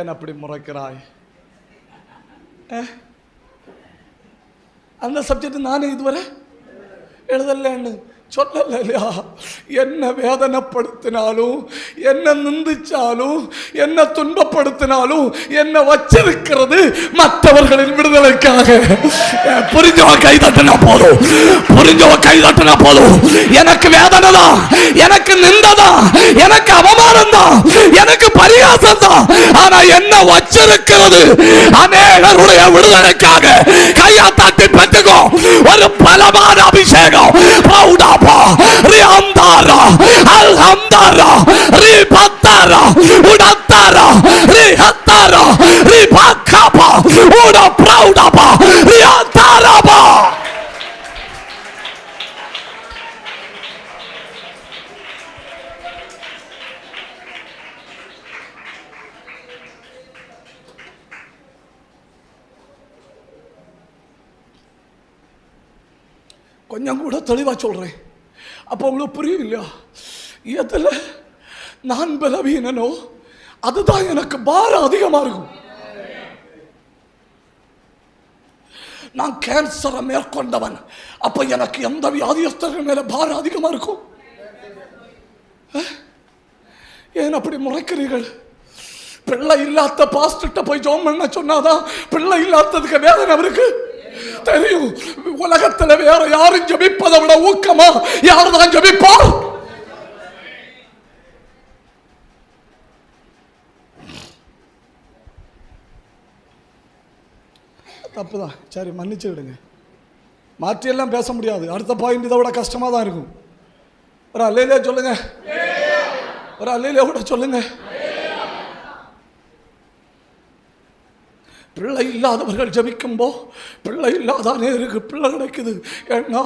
ஏன் அப்படி முறைக்கிறாய்? அந்த சப்ஜெக்ட் நானே இதுவரை எழுதலன்னு சொல்லல இல்லையா? என்ன வேதனைப்படுத்தினாலும், என்ன நிந்திச்சாலும், என்ன துன்பப்படுத்தினாலும் என்ன வச்சிருக்கிறது மற்றவர்களின் விடுதலைக்காக. புரிஞ்சவ கை தட்டினா போதும், புரிஞ்சவ கை தட்டினா போதும். எனக்கு வேதனை தான், எனக்கு நிந்ததான், எனக்கு அவமானம் தான், எனக்கு பரிகாசம் தான். ஆனா என்ன வச்சிருக்கிறது அநேகருடைய விடுதலைக்காக. கையா தட்டி பெற்றுக்கோ. ஒரு பலமான அபிஷேகம். Riandara, Alhamdara, Ribatara, Udantara, Rihatara, Ribakapa, Uda Praudaba, Riantaraba. கொஞ்சம் கூட தெளிவா சொல்றேன். அப்போ உங்களுக்கு புரியும் இல்லையா? எதுல நான் பலவீனனோ அதுதான் எனக்கு பாரம் அதிகமா இருக்கும். நான் கேன்சரை மேற்கொண்டவன், அப்ப எனக்கு எந்த வியாதியஸ்தர்கள் மேல பாரம் அதிகமா இருக்கும். ஏன் அப்படி முறைக்கிறீர்கள்? பிள்ளை இல்லாத பாஸ்டர்ட்ட போய் ஜோம் பண்ண சொன்னாதான் பிள்ளை இல்லாததுக்கு வேதனை அவருக்கு தெரியும். உலகத்துல வேற யாரும் ஜெபிப்பதை விட ஊக்கமா யார் தான் ஜெபிப்பார்? தப்புதான், சரி மன்னிச்சு விடுங்க. மாற்றியெல்லாம் பேச முடியாது. அடுத்த பாயிண்ட் இதை விட கஷ்டமாக தான் இருக்கும். ஒரு அல்லேலூயா சொல்லுங்க, ஒரு அல்லேலூயா கூட சொல்லுங்க. பிள்ளை இல்லாதவர்கள் ஜெபிக்கும்போ பிள்ளை இல்லாதானே இருக்கு பிள்ளை கிடைக்குது. ஏன்னா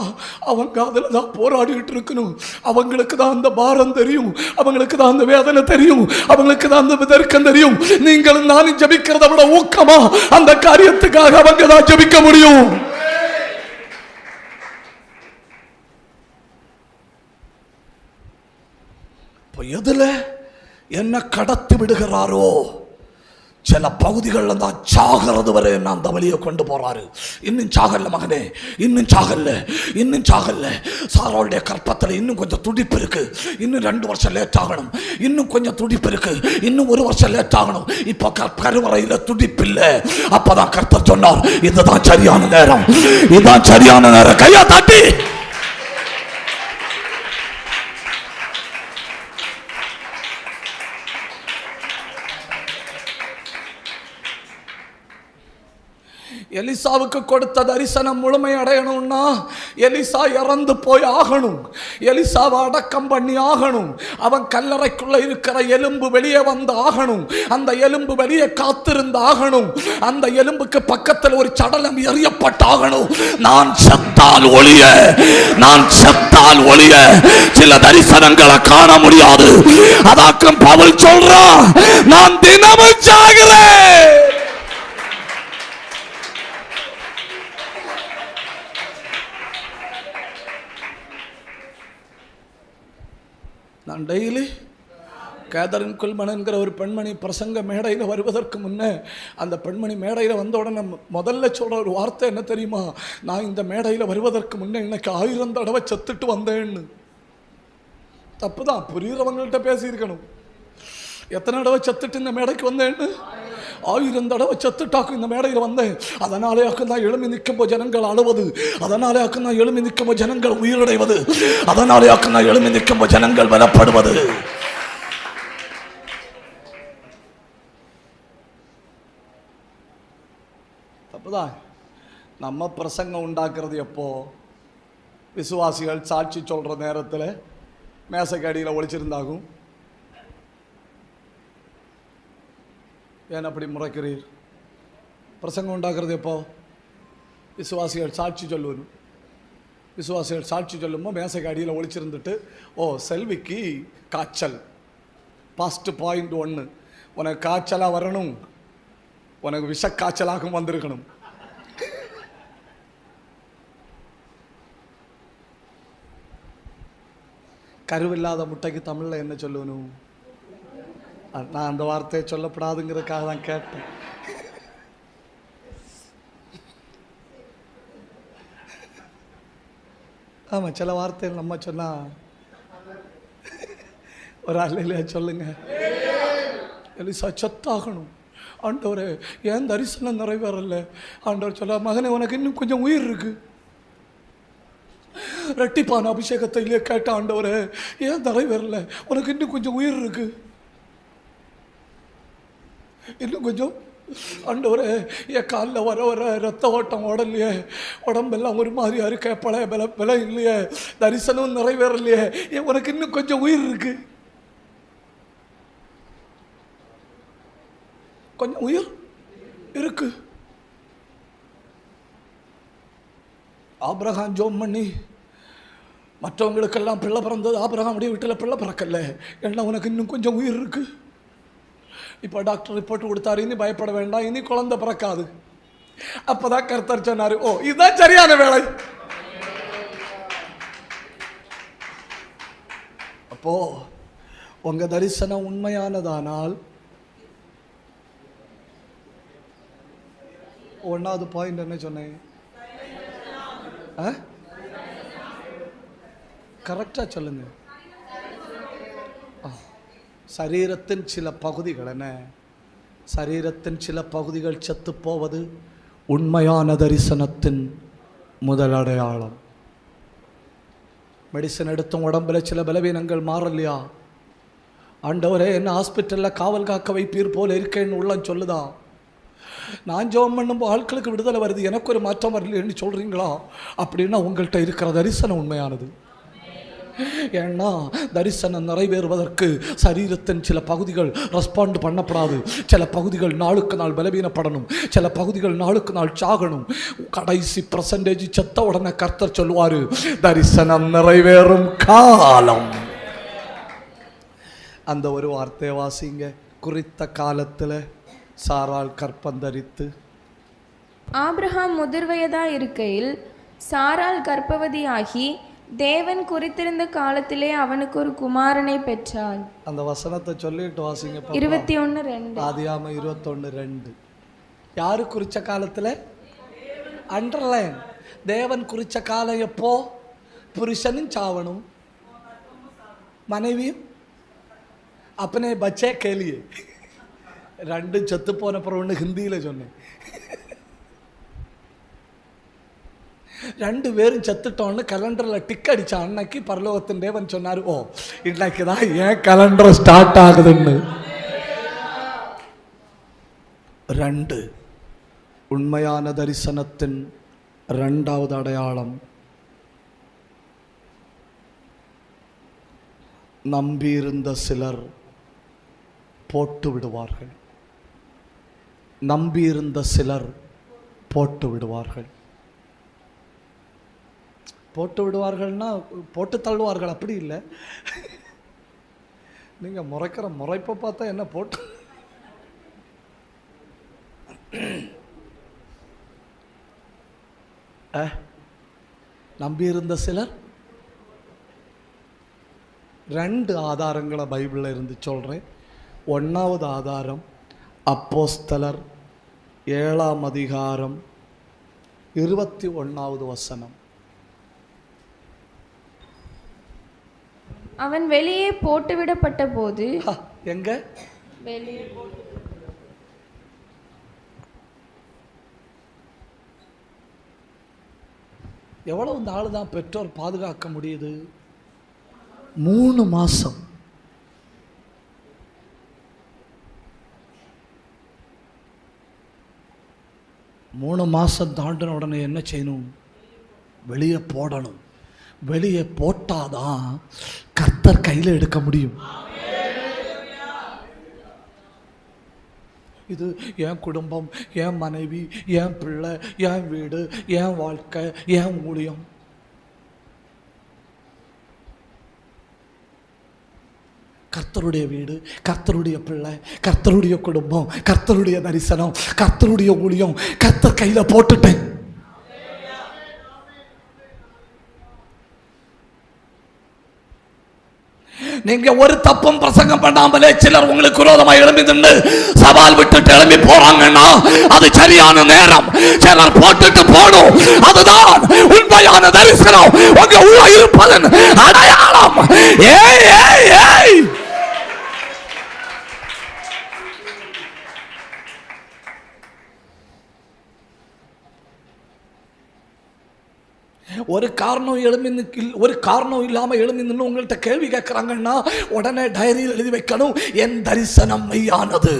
அவங்க அதில் தான் போராடிட்டு இருக்கணும். அவங்களுக்கு தான் அந்த பாரம் தெரியும், அவங்களுக்கு தான் அந்த வேதனை தெரியும், அவங்களுக்கு தான் அந்த விதர்க்கம் தெரியும். நீங்களும் நானும் ஜெபிக்கிறத விட ஊக்கமா அந்த காரியத்துக்காக அவங்க தான் ஜெபிக்க முடியும். இப்போ எதுல என்ன கடத்தி விடுகிறாரோ சில பகுதிகளில் தான் சாகிறது வரை நான் அந்த வழியை கொண்டு போறாரு. இன்னும் சாகல்ல மகனே, இன்னும் சாகல்ல, இன்னும் சாகல்ல. சாரோடைய கற்பத்தில் இன்னும் கொஞ்சம் துடிப்பு இருக்கு, இன்னும் 2 வருஷம் லேட் ஆகணும். இன்னும் கொஞ்சம் துடிப்பு இருக்கு, இன்னும் 1 வருஷம் லேட் ஆகணும். இப்போ கருவறையில் துடிப்பு இல்லை. அப்பதான் கர்த்தர் சொன்னார், இதுதான் சரியான நேரம், இதுதான் சரியான நேரம். கையா தட்டி எலிசாவுக்கு கொடுத்த தரிசனம் முழுமை அடையணும்னா எலிசா இறந்து போய் ஆகணும். எலிசாவை அடக்கம் பண்ணி ஆகணும். அவன் கல்லறைக்குள்ள இருக்கிற எலும்பு வெளியே வந்து ஆகணும். அந்த எலும்பு வெளியே காத்திருந்து ஆகணும். அந்த எலும்புக்கு பக்கத்தில் ஒரு சடலம் எறியப்பட்டாகணும். நான் செத்தால் ஒளிய சில தரிசனங்களை காண முடியாது. அதாக்கும் பவுல் சொல்றான், நான் தினமும் சாகிறேன். நான் டெய்லி கேதரின் குல்மன் என்கிற ஒரு பெண்மணி பிரசங்க மேடையில் வருவதற்கு முன்னே அந்த பெண்மணி மேடையில் வந்த உடனே முதல்ல சொல்கிற ஒரு வார்த்தை என்ன தெரியுமா? நான் இந்த மேடையில் வருவதற்கு முன்னே இன்னைக்கு 1000 தடவை செத்துட்டு வந்தேன்னு. தப்பு தான், புரியுறவங்கள்ட்ட பேசியிருக்கணும். எத்தனை தடவை செத்துட்டு இந்த மேடைக்கு வந்தேன்னு? 1000 தடவை செத்துட்டாக்கும் இந்த மேடையில் வந்தேன். அதனாலேயாக்கும் தான் எழுமி நிற்கும்போ ஜனங்கள் அழுவது, அதனாலேயாக்கும் தான் எழுமி நிற்கும்போ ஜனங்கள் உயிரடைவது, அதனாலேயாக்கும் தான் எழுமி நிற்கும்போ ஜனங்கள் பலப்படுவது. தப்புதான். நம்ம பிரசங்கம் உண்டாக்குறது எப்போ? விசுவாசிகள் சாட்சி சொல்கிற நேரத்தில் மேசைக்கு அடியில் ஒழிச்சிருந்தாகும். ஏன் அப்படி முறைக்கிறீர்? பிரசங்கம் உண்டாக்குறது எப்போ? விசுவாசிகள் சாட்சி சொல்லுவோம். விசுவாசிகள் சாட்சி சொல்லும்போது மேசைக்கு அடியில் ஒழிச்சிருந்துட்டு, ஓ செல்விக்கு காய்ச்சல், பாஸ்ட் பாயிண்ட் 1, உனக்கு காய்ச்சலாக வரணும், உனக்கு விஷ காய்ச்சலாகவும் வந்திருக்கணும். கருவில்லாத முட்டைக்கு தமிழில் என்ன சொல்லணும்? நான் அந்த வார்த்தையை சொல்லப்படாதுங்கிறதுக்காக தான் கேட்டேன். ஆமாம், சில வார்த்தைகள் நம்ம சொன்னா ஒரு அல்லேலூயா சொல்லுங்க. எலிசா செத்தாகணும். ஆண்டவரே ஏன் தரிசனம் நிறைவேறல? ஆண்டவர் சொல்ல, மகனே உனக்கு இன்னும் கொஞ்சம் உயிர் இருக்கு. ரெட்டிப்பான அபிஷேகத்திலே கேட்ட ஆண்டவரே ஏன் நிறைவேறல? உனக்கு இன்னும் கொஞ்சம் உயிர் இருக்கு, இன்னும் கொஞ்சம். ஆண்டவரே என் காலில் வர வர ரத்த ஓட்டம் ஓடலையே, உடம்பெல்லாம் ஒரு மாதிரியா இருக்க, பழைய பலம் இல்லையே, தரிசனம் நிறைவேறலையே, உனக்கு இன்னும் கொஞ்சம் உயிர் இருக்கு, கொஞ்சம் உயிர் இருக்கு. ஆபிரகாம் ஜோம் பண்ணி மற்றவங்களுக்கெல்லாம் பிள்ளை பிறந்தது, ஆபிரகாம் அப்படியே வீட்டில் பிள்ளை பிறக்கல, ஏன்னா உனக்கு இன்னும் கொஞ்சம் உயிர் இருக்கு. இப்போ டாக்டர் ரிப்போர்ட் கொடுத்தாரு, இனி பயப்பட வேண்டாம், இனி குழந்தை பிறக்காது. அப்பதான் கர்த்தர் சொன்னாரு, ஓ இதுதான் சரியான வேலை. அப்போ உங்க தரிசனம் உண்மையானதானால் 1வது பாயிண்ட் என்ன சொன்னேன்? கரெக்டா சொல்லுங்க. சரீரத்தின் சில பகுதிகள் என்ன? சரீரத்தின் சில பகுதிகள் செத்து போவது உண்மையான தரிசனத்தின் முதல் அடையாளம். மெடிசன் எடுத்தும் உடம்புல சில பலவீனங்கள் மாறலையா? ஆண்டவரே, என்ன ஹாஸ்பிட்டலில் காவல் காக்க வைப்பீர் போல இருக்கேன்னு உள்ளம் சொல்லுதா? நான் ஜெபம் பண்ணும்போது ஆட்களுக்கு விடுதலை வருது, எனக்கு ஒரு மாற்றம் வரலன்னு சொல்கிறீங்களா? அப்படின்னா உங்கள்கிட்ட இருக்கிற தரிசனம் உண்மையானது. ஏன்னா தரிசனம் நிறைவேறுவதற்கு சரீரத்தின் சில பகுதிகள் ரெஸ்பாண்ட் பண்ணப்படாது. சில பகுதிகள் நாளுக்கு நாள் பலவீனப்படணும், சில பகுதிகள் நாளுக்கு நாள் சாகணும். கடைசி % செத்த உடனே கர்த்தர் சொல்லுவார், தரிசனம் நிறைவேறும் காலம். அந்த ஒரு வார்த்தையை வாசிங்க. குறித்த காலத்தில் சாராள் கற்பந்தரித்து. ஆபிரகாம் முதிர்வயதா இருக்கையில் சாராள் கர்ப்பவதியாகி தேவன் குறித்திருந்த காலத்திலே அவனுக்கு ஒரு குமாரனை பெற்றாள். அந்த வசனத்தை சொல்லிட்டு வாசிங்க. 21:2. ஆதியாகமம் 21:2. யாரு குறிச்ச காலத்தில்? அண்டர்லைன். தேவன் குறிச்ச காலம் எப்போ? புருஷனும் சாவணும், மனைவியும் अपने बच्चे के लिए. ரெண்டும் செத்து போனப்புறம் ஒன்று ஹிந்தியில் சொன்னேன். ரெண்டு பேரும் செத்துட்டோன்னு கலண்டரில் டிக் அடித்த அன்னைக்கு பரலோகத்தின் தேவன் சொன்னார், ஓ இன்னைக்கு தான் ஏன் கலண்டர் ஸ்டார்ட் ஆகுதுன்னு. 2 உண்மையான தரிசனத்தின் 2வது அடையாளம். நம்பியிருந்த சிலர் போட்டு விடுவார்கள். நம்பியிருந்த சிலர் போட்டு விடுவார்கள். போட்டு விடுவார்கள்னா போட்டு தள்ளுவார்கள், அப்படி இல்லை. நீங்கள் முறைக்கிற முறைப்பை பார்த்தா என்ன போட்டு. நம்பியிருந்த சிலர். 2 ஆதாரங்களை பைபிளில் இருந்து சொல்கிறேன். 1வது ஆதாரம் அப்போஸ்தலர் 7ஆம் அதிகாரம் 21வது வசனம். அவன் வெளியே போட்டுவிடப்பட்ட போது. எங்க? வெளியே. எவ்வளவு இந்த ஆளு தான் பெற்றோர் பாதுகாக்க முடியுது? 3 மாசம். மூணு மாதம் தாண்டின உடனே என்ன செய்யணும்? வெளியே போடணும். வெளியே போட்டாதான் கர்த்தர் கையில் எடுக்க முடியும். இது என் குடும்பம், என் மனைவி, என் பிள்ளை, என் வீடு, என் வாழ்க்கை, என் ஊழியம். கர்த்தருடைய வீடு, கர்த்தருடைய பிள்ளை, கர்த்தருடைய குடும்பம், கர்த்தருடைய தரிசனம், கர்த்தருடைய ஊழியம் கர்த்தர் கையில் போட்டுட்டேன். நீங்க ஒரு தப்பும் பிரசங்கம் பண்ணாமலே சிலர் உங்களுக்கு விரோதமா எழும்பி நின்று சவால் விட்டுட்டு எழும்பி போறாங்கன்னா அது சரியான நேரம். சிலர் போட்டுட்டு போடும். அதுதான் உண்மையான தரிசனம் உங்க உள்ள இருப்பதன் அடையாளம். ஏய் ஏய் ஏய், ஒரு காரணம் இல்லாம எழும்பி நின்று உங்கள்கிட்ட கேள்வி கேட்கிறாங்கன்னா உடனே டைரியில் எழுதி வைக்கணும், என் தரிசனம் மெய்யானது.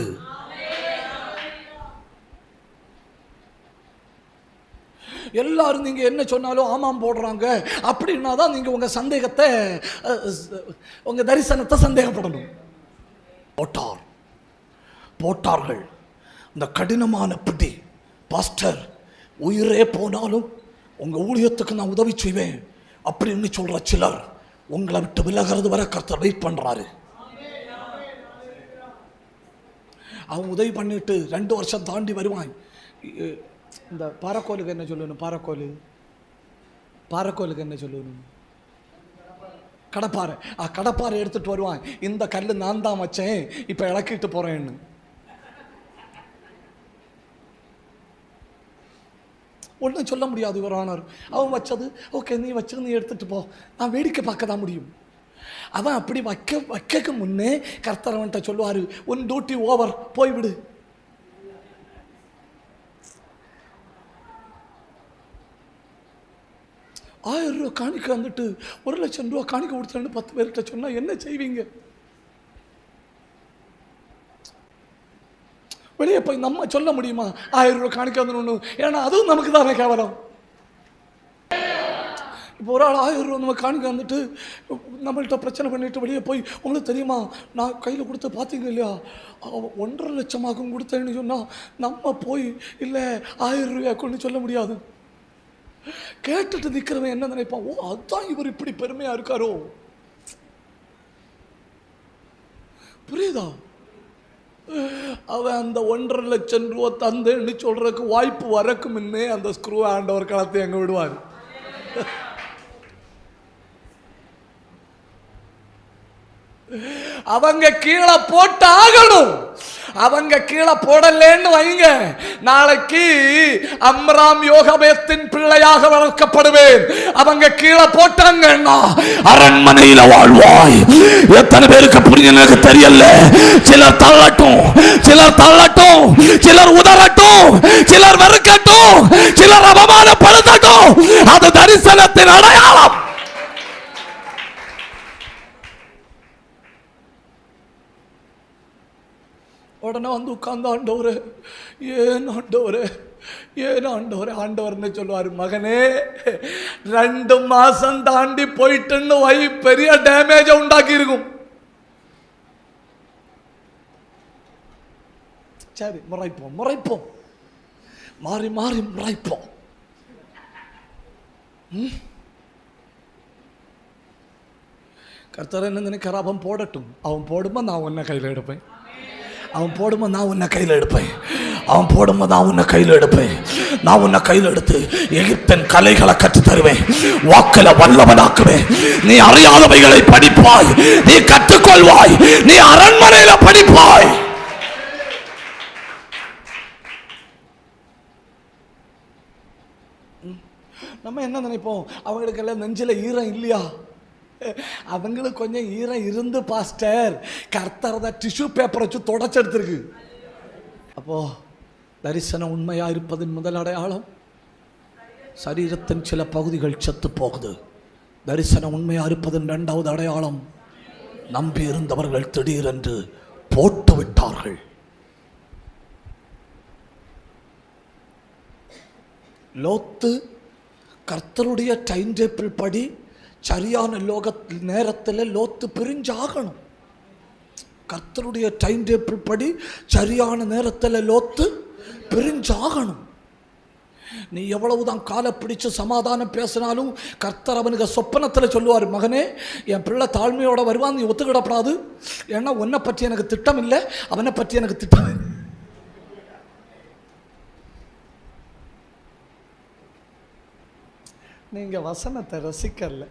எல்லாரும் நீங்க என்ன சொன்னாலும் ஆமாம் போடுறாங்க அப்படின்னா தான் நீங்க உங்க சந்தேகத்தை, உங்க தரிசனத்தை சந்தேகப்படணும். போட்டார்கள். இந்த கடினமான பிடி, பாஸ்டர் உயிரே போனாலும் உங்க ஊழியத்துக்கு நான் உதவி செய்வேன் அப்படின்னு சொல்ற சிலர் உங்களை விட்டு விலகிறது வரை கர்த்தர் வெயிட் பண்றாரு. அவன் உதவி பண்ணிட்டு 2 வருஷம் தாண்டி வருவான். இந்த பாறைக்கோலுக்கு என்ன சொல்லணும்? பாறைக்கோலுக்கு என்ன சொல்லணும்? கடப்பாறை. கடப்பாறை எடுத்துட்டு வருவான். இந்த கல் நான் தான் வச்சேன், இப்ப இழக்கிட்டு போறேன்னு. ஒன்றும் சொல்ல முடியாது. இவர் ஆனார், அவன் வச்சது ஓகே, நீ வச்சது நீ எடுத்துட்டு போ, நான் வேடிக்கை பார்க்க தான் முடியும். அவன் அப்படி வைக்க முன்னே கர்த்தர் அவன்கிட்ட சொல்லுவார், உன் டியூட்டி ஓவர், போய்விடு. 1000 ரூபா காணிக்க வந்துட்டு 1,00,000 ரூபா காணிக்க கொடுத்தேன்னு 10 பேர்கிட்ட சொன்னால் என்ன செய்வீங்க? வெளியே போய் நம்ம சொல்ல முடியுமா 1000 ரூபா காணிக்க வந்துடணும்? ஏன்னா அதுவும் நமக்கு தானே கேவலம். இப்போ ஒரு ஆள் 1000 ரூபா நம்ம காணிக்க வந்துட்டு நம்மள்கிட்ட பிரச்சனை பண்ணிட்டு வெளியே போய், உங்களுக்கு தெரியுமா நான் கையில் கொடுத்து பார்த்தீங்க இல்லையா 1,50,000 லட்சமாகவும் கொடுத்தேன்னு சொன்னால் நம்ம போய் இல்லை 1000 ரூபாய் கொண்டு சொல்ல முடியாது. கேட்டுட்டு நிற்கிறவன் என்ன நினைப்பான்? ஓ, அதுதான் இவர் இப்படி பெருமையா இருக்காரோ. புரியுதா? அவன் அந்த 1,50,000 ரூபா தந்தேன்னு சொல்றதுக்கு வாய்ப்பு வரக்கு முன்னே அந்த ஸ்க்ரூ ஆண்டவர் களத்தை அங்க விடுவார். அவங்க கீழே போட்டு ஆகணும். அவங்க கீழே போடலன்னு வைங்க, நாளைக்கு அம்ராம் யோகபேத்தின் பிள்ளையாக வளர்க்கப்படுவேன். அவங்க கீழே போட்டாங்கன்னா அரண்மனையில வாழ்வாய். எத்தனை பேருக்கு புரிஞ்சு எனக்கு தெரியல. சிலர் தள்ளட்டும், சிலர் தள்ளட்டும், சிலர் உதறட்டும், சிலர் வெறுக்கட்டும், சிலர் அவமானப்படுத்தட்டும். அது தரிசனத்தின் அடையாளம். உடனே வந்து உட்கார்ந்து ஆண்டவரே, ஏன் ஆண்டவரே, ஏன் ஆண்டவரே, ஆண்டவர்னு சொல்லுவார். மகனே 2 மாசம் தாண்டி போயிட்டுன்னு வை, பெரிய டேமேஜ உண்டாக்கி இருக்கும். சரி, முறைப்போம் முறைப்போம், மாறி மாறி முறைப்போம். கர்த்தர் என்ன நினைக்கிற? அவன் போடட்டும், அவன் போடும்போது நான் உன்னை கையில் எடுப்பேன். அவன் போடும்போது நான் உன்னை கையில் எடுப்பேன். அவன் போடும்போது நான் உன்னை கையில் எடுப்பேன். நான் உன்னை கையில் எடுத்து எகிப்தின் கலைகளை கற்றுத் தருவேன், வாக்கில வல்லவனாக்குவேன். நீ அறியாதவைகளை படிப்பாய், நீ கற்றுக்கொள்வாய், நீ அரண்மனையில படிப்பாய். நம்ம என்ன நினைப்போம்? அவங்களுக்கெல்லாம் நெஞ்சில ஈரம் இல்லையா? அவங்களுக்கு கொஞ்சம் ஈரம் இருந்து பாஸ்டர், கர்த்தர் தான் டிஷ்யூ பேப்பர் வச்சு தொடச்செடுத்திருக்கு. அப்போ தரிசனம் உண்மையா இருப்பதின் முதல் அடையாளம், சரீரத்தின் சில பகுதிகள் செத்து போகுது. தரிசனம் உண்மையா இருப்பதின் 2வது அடையாளம், நம்பி இருந்தவர்கள் திடீரென்று போட்டு விட்டார்கள். லோத்து கர்த்தருடைய டைம் டேபிள் படி சரியான நேரத்தில் லோத்து பிரிஞ்சாகணும். கர்த்தருடைய டைம் டேபிள் படி சரியான நேரத்தில் லோத்து பிரிஞ்சாகணும். நீ எவ்வளவுதான் காலை பிடிச்சு சமாதானம் பேசினாலும் கர்த்தர் அவனுக்கு சொப்பனத்தில் சொல்லுவார், மகனே என் பிள்ளை தாழ்மையோட வருவான், நீ ஒத்துக்கிடப்படாது. ஏன்னா உன்னை பற்றி எனக்கு திட்டம் இல்லை, அவனை பற்றி எனக்கு திட்டம். நீங்க வசனத்தை ரசிக்கல.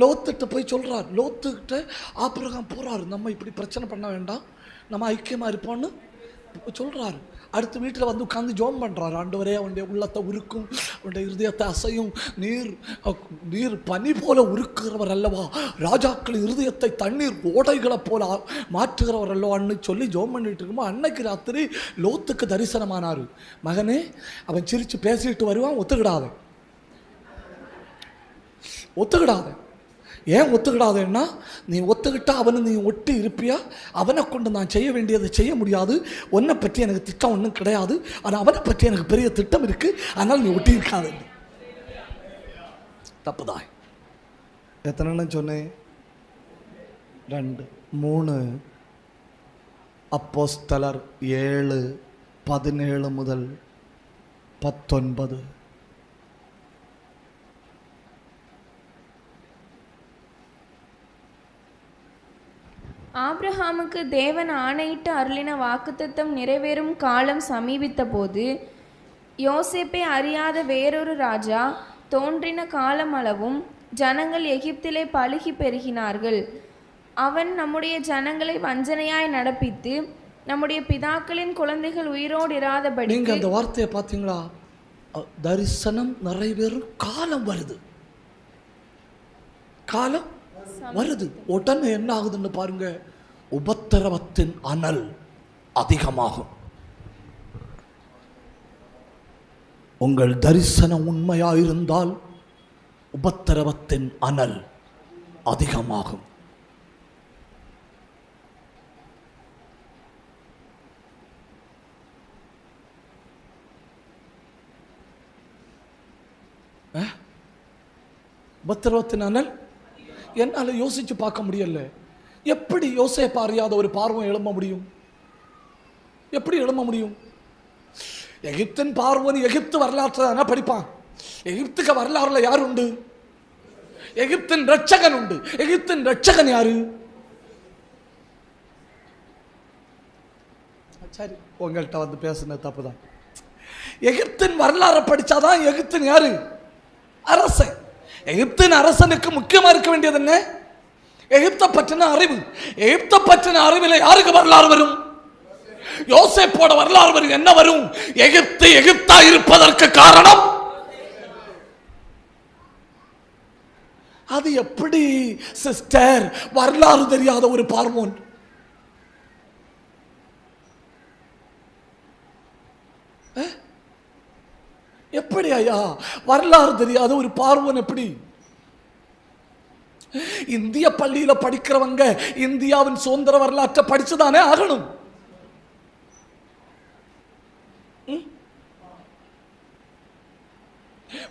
லோத்துட்ட போய் சொல்றார். லோத்துக்கிட்ட ஆபிரகாம் போறாரு, நம்ம இப்படி பிரச்சனை பண்ண வேண்டாம், நம்ம ஐக்கியமா இருப்போம்னு சொல்றாரு. அடுத்த வீட்டில் வந்து உட்காந்து ஜோம் பண்ணுறாரு. ஆண்டவரே, அவனுடைய உள்ளத்தை உருக்கும், அவனுடைய இருதயத்தை அசையும் நீர் பனி போல உருக்குகிறவர் அல்லவா, ராஜாக்கள் இருதயத்தை தண்ணீர் ஓடைகளை போல மாற்றுகிறவர் அல்லவான்னு சொல்லி ஜோம் பண்ணிட்டு இருக்கும்போது அன்னைக்கு ராத்திரி லோத்துக்கு தரிசனமானார். மகனே, அவன் சிரித்து பேசிட்டு வருவான், ஒத்துக்கிடாத ஒத்துக்கிடாத. ஏன் ஒத்துக்கிடாதேன்னா, நீ ஒத்துக்கிட்டா அவனை நீ ஒட்டி இருப்பியா? அவனை கொண்டு நான் செய்ய வேண்டியதை செய்ய முடியாது. உன்னை பற்றி எனக்கு திட்டம் ஒன்றும் கிடையாது, ஆனால் அவனை பற்றி எனக்கு பெரிய திட்டம் இருக்கு, அதனால் நீ ஒட்டி இருக்காது. தப்புதான். எத்தனை சொன்னேன்? 2 3 அப்போஸ்தலர் 7:17 முதல் 19. ஆபிரகாமுக்கு தேவன் ஆணையிட்டு அருளின வாக்குத்தத்தம் நிறைவேறும் காலம் சமீபித்த போது, யோசேப்பை அறியாத வேறொரு ராஜா தோன்றின காலம் அளவும் ஜனங்கள் எகிப்திலே பலுகி பெருகினார்கள். அவன் நம்முடைய ஜனங்களை வஞ்சனையாய் நடப்பித்து நம்முடைய பிதாக்களின் குழந்தைகள் உயிரோடு இராதபடி. நீங்க அந்த வார்த்தையை பார்த்தீங்களா? தரிசனம் நிறைவேறும் காலம் வருது, காலம் வருது. உடனே என்ன ஆகுதுன்னு பாருங்க, உபத்திரவத்தின் அனல் அதிகமாகும். உங்கள் தரிசனம் உண்மையாயிருந்தால் உபத்திரவத்தின் அனல் அதிகமாகும். உபத்திரவத்தின் அனல் என்னால யோசிச்சு பார்க்க முடியல. எப்படி யோசேப்பு அறியாத ஒரு பார்வன் எழும்ப முடியும்? எப்படி எழும்ப முடியும்? எகிப்தின் பார்வன் எகிப்து வரலாற்றை படிப்பான். எகிப்துக்கு வரலாறுல யார் உண்டு? எகிப்தின் ரட்சகன் உண்டு. எகிப்தின் ரட்சகன் யாரு? சரி, உங்கள்கிட்ட வந்து பேசுன தப்புதான். எகிப்தின் வரலாறு படிச்சாதான் எகிப்தின் யாரு? அரசன். எகிப்தின் அரசனுக்கு முக்கியமா இருக்க வேண்டியது என்ன? எகிப்தை பற்றின அறிவு. எகிப்தை பற்றின அறிவில் யாருக்கு வரலாறு வரும்? யோசேப்போட வரலாறு வரும். என்ன வரும்? எகிப்து எகிப்தா இருப்பதற்கு காரணம். அது எப்படி சிஸ்டர் வரலாறு தெரியாத ஒரு பார்வோன்? எப்படி ஐயா வரலாறு தெரியாத ஒரு பார்வோன் எப்படி? இந்திய பள்ளியில படிக்கிறவங்க இந்தியாவின் சுதந்திர வரலாற்றை படிச்சுதானே ஆகணும்.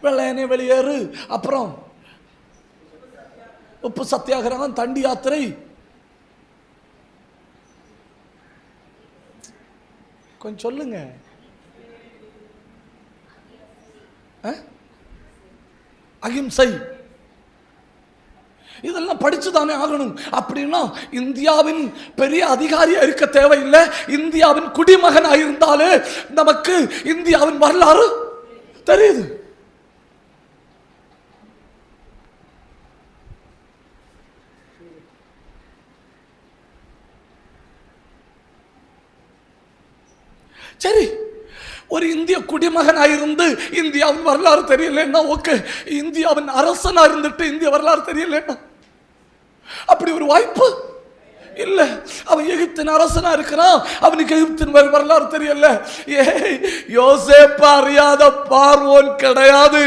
வெள்ளையனே வெளியேறு, அப்புறம் உப்பு சத்தியாகிரகம், தண்டி யாத்திரை, கொஞ்சம் சொல்லுங்க. அகிம்சை, இதெல்லாம் படிச்சுதானே ஆகணும். அப்படின்னா இந்தியாவின் பெரிய அதிகாரியா இருக்க தேவையில்லை. இந்தியாவின் குடிமகனாக இருந்தாலே நமக்கு இந்தியாவின் வரலாறு தெரியுது. சரி, ஒரு இந்திய குடிமகனாக இருந்து இந்தியாவின் வரலாறு தெரியலன்னா ஓகே. இந்தியாவின் அரசனா இருந்துட்டு இந்திய வரலாறு தெரியலன்னா அப்படி ஒரு வாய்ப்பு இல்ல. அவன் எகிப்தின் அரசனா இருக்கிறான், அவனுக்கு எகிப்தின் வரலாறு தெரியல. யோசேப்பு அறியாத பார்வோன் கிடையாது.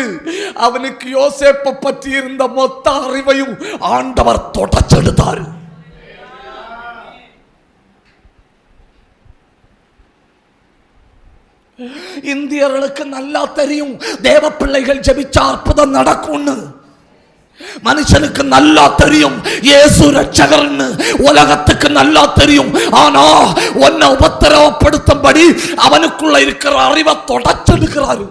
அவனுக்கு யோசேப்பை பற்றி இருந்த மொத்த அறிவையும் ஆண்டவர் தொடச்செடுத்தார். இந்தியர்களுக்கு நல்லா தெரியும் தேவ பிள்ளைகள் ஜெபிச்சா அற்புதம் நடக்கும்னு. மனுஷனுக்கு நல்லா தெரியும் இயேசு ரட்சகர்னு. உலகத்துக்கு நல்லா தெரியும். ஆனா உன்னை உபத்திரவப்படுத்தும்படி அவனுக்குள்ள இருக்கிற அறிவை தொடச்செடுக்கிறாரு.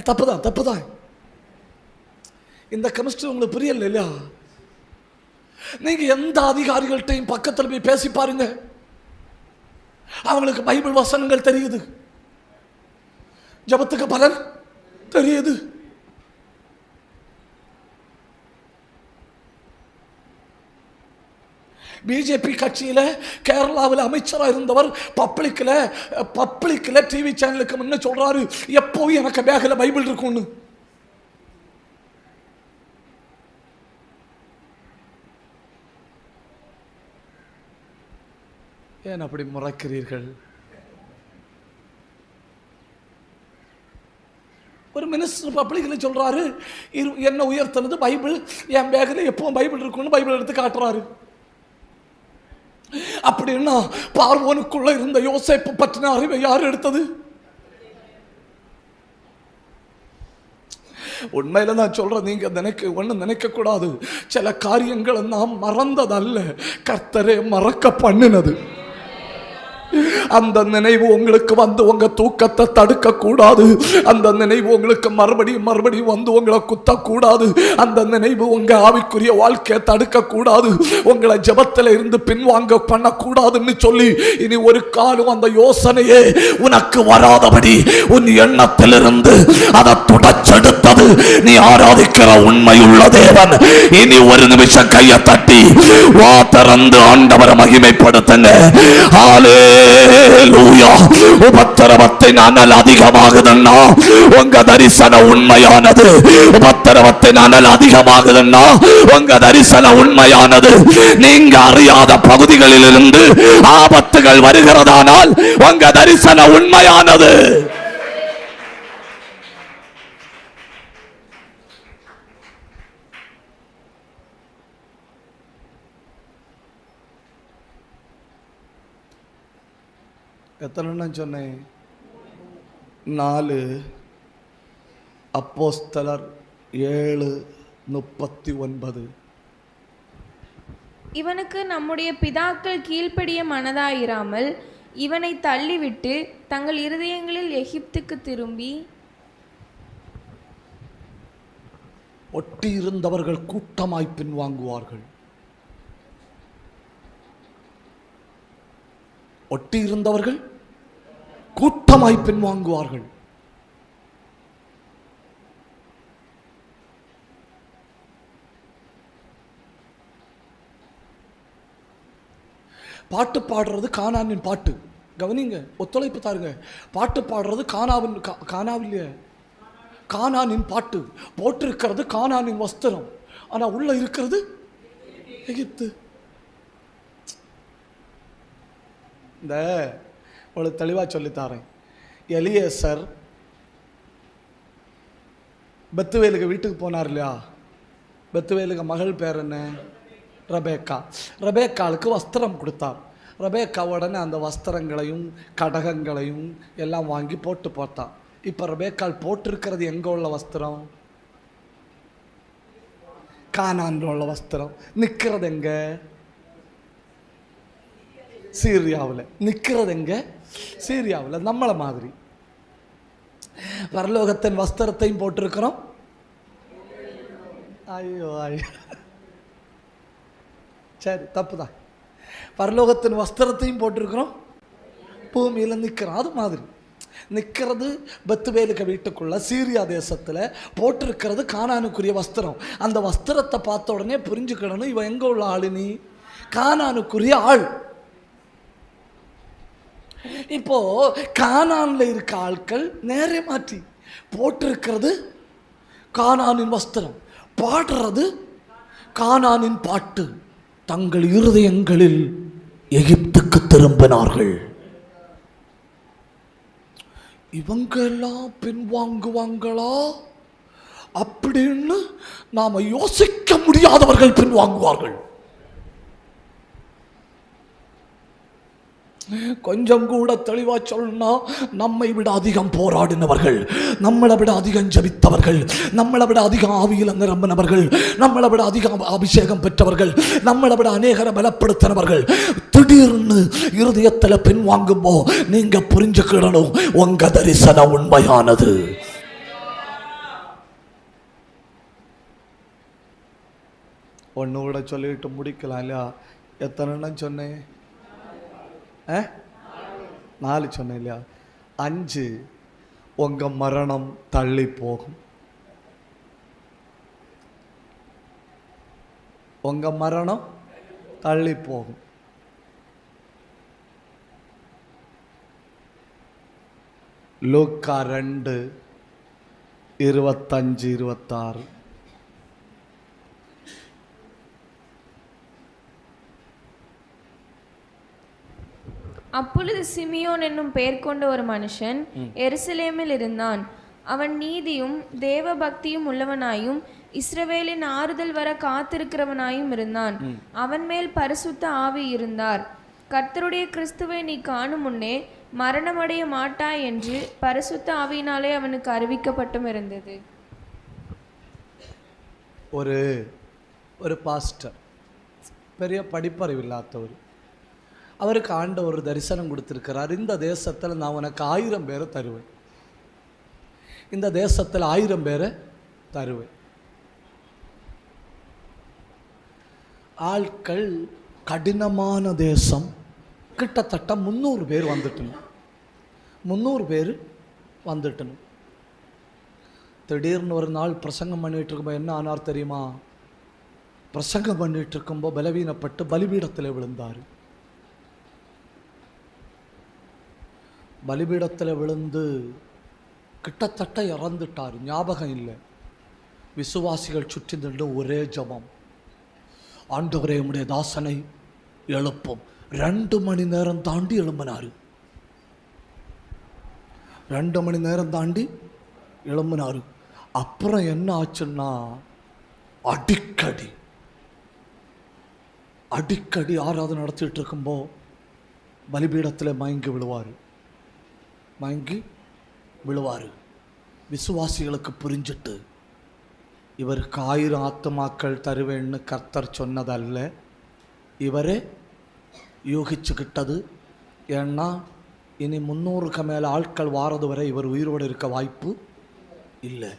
தப்புதான், தப்புதான். இந்த கெமிஸ்ட்ரி உங்களுக்கு புரியல இல்லையா? நீங்க எந்த அதிகாரிகள்கிட்டையும் பக்கத்தில் போய் பேசி பாருங்க, அவங்களுக்கு பைபிள் வசனங்கள் தெரியுது, ஜெபத்துக்கு பலன் தெரியுது. பிஜேபி கட்சியில கேரளாவில் அமைச்சராக இருந்தவர் பப்ளிக்ல டிவி சேனலுக்கு முன்ன சொல்றாரு, எப்பவும் எனக்கு பேக்ல பைபிள் இருக்கும்னு. ஏன் அப்படி முறைக்கிறீர்கள்? ஒரு மினிஸ்டர் பப்ளிக்ல சொல்றாரு, என்ன உயர்த்தினது பைபிள், என் பேக்ல எப்பவும் பைபிள் இருக்கும்னு பைபிள் எடுத்து காட்டுறாரு. அப்படின்னா பார்வோனுக்குள்ள இருந்த யோசேப்பு பற்றின அறிவை யார் எடுத்தது? உண்மையில நான் சொல்றேன், நீங்க நினைக்க கூடாது. சில காரியங்களை நாம் மறந்ததல்ல, கர்த்தரே மறக்க பண்ணினது. அந்த நினைவு உங்களுக்கு வந்து உங்க தூக்கத்தை தடுக்க கூடாது. அந்த நினைவு உங்களுக்கு மறுபடியும் வந்து உங்களை குத்த கூடாது. அந்த நினைவு உங்க ஆவிக்குரிய வாழ்க்கையை தடுக்க கூடாது. உங்களை ஜெபத்தில் இருந்து பின்வாங்க பண்ணக்கூடாதுன்னு சொல்லி இனி ஒரு காலம் அந்த யோசனையே உனக்கு வராதபடி உன் எண்ணத்திலிருந்து அதை துடைச்செடுத்தது நீ ஆராதிக்கிற உண்மையுள்ள தேவன். இனி ஒரு நிமிஷம் கையை தட்டி வா திறந்து ஆண்டவரை மகிமைப்படுத்துங்க. உபத்திரவத்தின் அனல் அதிகமாகுதுன்னா உங்க தரிசனம் உண்மையானது. உபத்திரவத்தின் அனல் அதிகமாகுதுன்னா உங்க தரிசனம் உண்மையானது. நீங்க அறியாத பகுதிகளில் இருந்து ஆபத்துகள் வருகிறதானால் உங்க தரிசனம் உண்மையானது. எத்தனை சொன்னேன்? 4. அப்போஸ்தலர் 7:39. இவனுக்கு நம்முடைய பிதாக்கள் கீழ்ப்படிய மனதாயிராமல் இவனை தள்ளிவிட்டு தங்கள் இருதயங்களில் எகிப்துக்கு திரும்பி ஒட்டி இருந்தவர்கள் கூட்டமாய் பின்வாங்குவார்கள். ஒட்டி இருந்தவர்கள் கூட்டமாய் பின்வாங்குவார்கள். பாட்டு பாடுறது கானானின் பாட்டு. கவனிங்க, ஒத்துழைப்பு தாருங்க. பாட்டு பாடுறது கானாவில்லையே, கானானின் பாட்டு. போட்டிருக்கிறது கானானின் வஸ்திரம், ஆனா உள்ள இருக்கிறது எகிப்து. இந்த உங்களுக்கு தெளிவா சொல்லித்தாரேன். எலியேசர் பெத்துவேலுக்கு வீட்டுக்கு போனார் இல்லையா? பெத்துவேலுக்கு மகள் பேர் என்ன? ரெபேக்கா. ரெபேக்காளுக்கு வஸ்திரம் கொடுத்தார். ரெபேக்கா உடனே அந்த வஸ்திரங்களையும் கடகங்களையும் எல்லாம் வாங்கி போட்டு பார்த்தான். இப்போ ரெபேக்காள் போட்டிருக்கிறது எங்கே உள்ள வஸ்திரம்? கானான்ல உள்ள வஸ்திரம். நிற்கிறது எங்க? சீரியாவில். நிற்கிறது எங்க? சீரியாவில். நம்மளை மாதிரி பரலோகத்தின் வஸ்திரத்தையும் போட்டிருக்கிறோம். ஐயோ ஐயோ, சரி, தப்பு தான். பரலோகத்தின் வஸ்திரத்தையும் போட்டிருக்கிறோம், பூமியில் நிற்கிறோம். அது மாதிரி நிற்கிறது பெத்துவேலுக்கு வீட்டுக்குள்ள சீரியா தேசத்தில் போட்டிருக்கிறது கானானுக்குரிய வஸ்திரம். அந்த வஸ்திரத்தை பார்த்த உடனே புரிஞ்சுக்கிடணும், இவன் எங்கே உள்ள ஆளு? நீ கானானுக்குரிய ஆள். இப்போ கானான்ல இருக்க ஆட்கள் நேரே மாற்றி போட்டிருக்கிறது கானானின் வஸ்திரம், பாடுறது கானானின் பாட்டு. தங்கள் இருதயங்களில் எகிப்துக்கு திரும்பினார்கள். இவங்கெல்லாம் பின்வாங்குவாங்களா அப்படின்னு நாம யோசிக்க முடியாதவர்கள் பின்வாங்குவார்கள். கொஞ்சம் கூட தெளிவா சொல்லணும்னா, நம்மை விட அதிகம் போராடினவர்கள், நம்மளை விட அதிகம் ஜெபித்தவர்கள், நம்மளை விட அதிகம் ஆவியில் நிரம்பினவர்கள், நம்மளை விட அதிகம் அபிஷேகம் பெற்றவர்கள், நம்மளை விட அநேகரை பலப்படுத்தினவர்கள் திடீர்னு இருதயத்தில் பின்வாங்கும்போ நீங்க புரிஞ்சுக்கிடணும், உங்க தரிசனம் உண்மையானது. ஒன்று கூட சொல்லிட்டு முடிக்கலாம் இல்லையா? எத்தனை சொன்னேன்? 4 சொன்னேன் இல்லையா? 5, உங்க மரணம் தள்ளி போகும். உங்க மரணம் தள்ளி போகும். லூக்கா 2:25-26. அப்பொழுது சிமியோன் என்னும் பெயர் கொண்ட ஒரு மனுஷன் எருசலேமில் இருந்தான். அவன் நீதியும் தேவ பக்தியும் உள்ளவனாயும் இஸ்ரவேலின் ஆறுதல் வர காத்திருக்கிறவனாயும் இருந்தான். அவன் மேல் பரிசுத்த ஆவி இருந்தார். கர்த்தருடைய கிறிஸ்துவை நீ காணும் முன்னே மரணமடைய மாட்டாய் என்று பரிசுத்த ஆவியினாலே அவனுக்கு அறிவிக்கப்பட்டும் இருந்தது. ஒரு பாஸ்டர், பெரிய படிப்பறிவு இல்லாதவர், அவருக்கு ஆண்டவர் ஒரு தரிசனம் கொடுத்திருக்கிறார். இந்த தேசத்தில் நான் உனக்கு 1000 பேரை தருவேன், இந்த தேசத்தில் 1000 பேரை தருவேன். ஆட்கள் கடினமான தேசம், கிட்டத்தட்ட 300 பேர் வந்துட்டணும். 300 பேர் வந்துட்டணும். திடீர்னு ஒரு நாள் பிரசங்கம் பண்ணிட்டு இருக்கும்போது என்ன ஆனார் தெரியுமா? பிரசங்கம் பண்ணிட்டு இருக்கும்போது பலவீனப்பட்டு பலிபீடத்தில் விழுந்தார். பலிபீடத்தில் விழுந்து கிட்டத்தட்ட இறந்துட்டார். ஞாபகம் இல்லை. விசுவாசிகள் சுற்றி நின்று ஒரே ஜெபம், ஆண்டவரே உம்முடைய தாசனை எழுப்பும். 2 மணி நேரம் தாண்டி எழும்பினார். 2 மணி நேரம் தாண்டி எழும்பினார். அப்புறம் என்ன ஆச்சுன்னா, அடிக்கடி ஆராதனை நடத்திட்டு இருக்கும்போ பலிபீடத்தில் மயங்கி விழுவார். மயங்கி விழுவார். விசுவாசிகளுக்கு புரிஞ்சிட்டு இவருக்கு 1000 ஆத்துமாக்கள் தருவேன்னு கர்த்தர் சொன்னதல்ல, இவரே யூகிச்சுக்கிட்டது. ஏன்னா இனி 300க்கு மேலே ஆட்கள் வாரது வரை இவர் உயிரோடு இருக்க வாய்ப்பு இல்லை.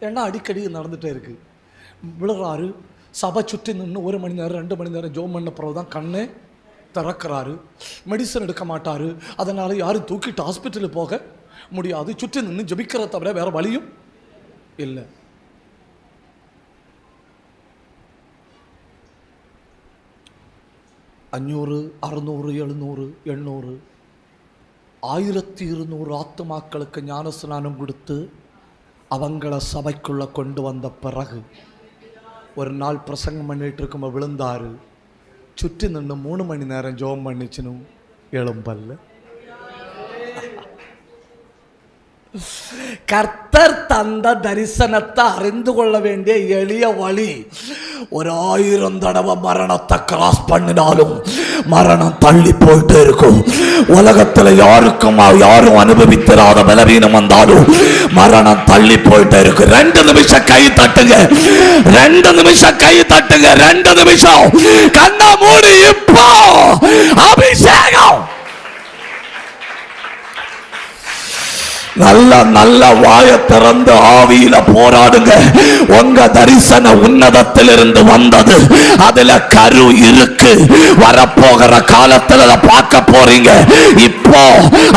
ஏன்னா அடிக்கடி நடந்துகிட்டே இருக்குது. விழுறாரு, சபை சுற்றி நின்று 1 மணி நேரம் 2 மணி நேரம் ஜோம் பண்ண பிறகு தான் கண்ணே திறக்கிறாரு. மெடிசன் எடுக்க மாட்டார். அதனால் யாரும் தூக்கிட்டு ஹாஸ்பிட்டலுக்கு போக முடியாது. சுற்றி நின்று ஜபிக்கிறத தவிர வேறு வழியும் இல்லை. $500, $600, $700, $800, 1200 ஆத்துமாக்களுக்கு ஞான ஸ்நானம் கொடுத்து அவங்கள சபைக்குள்ளே கொண்டு வந்த பிறகு ஒரு நாள் பிரசங்கம் பண்ணிட்டு இருக்கும்போது விழுந்தாரு. சுற்றி நின்று 3 மணி நேரம் ஜோம் பண்ணிச்சுன்னு எழும்பல்ல. கர்த்தர் தந்த தரிசனத்தை அறிந்து கொள்ள வேண்டிய எளிய வழி, 1000 தடவை மரணத்தை கிராஸ் பண்ணினாலும் மரணம் தள்ளி போயிட்டே இருக்கும். உலகத்தில் யாரும் அனுபவித்திராத பலவீனம் வந்தாலும் மரணம் தள்ளி போயிட்டே இருக்கு. 2 நிமிஷம் கை தட்டுங்க, 2 நிமிஷம் கை தட்டுங்க, 2 நிமிஷம் கண்ணா மூடி. இப்போ அபிஷேகம். நல்ல நல்ல வாய திறந்து ஆவியில போராடுங்க. உங்க தரிசன உன்னதத்திலிருந்து வந்தது, அதுல கரு இருக்கு. வரப்போகிற காலத்தில் அதை பார்க்க போறீங்க. இப்போ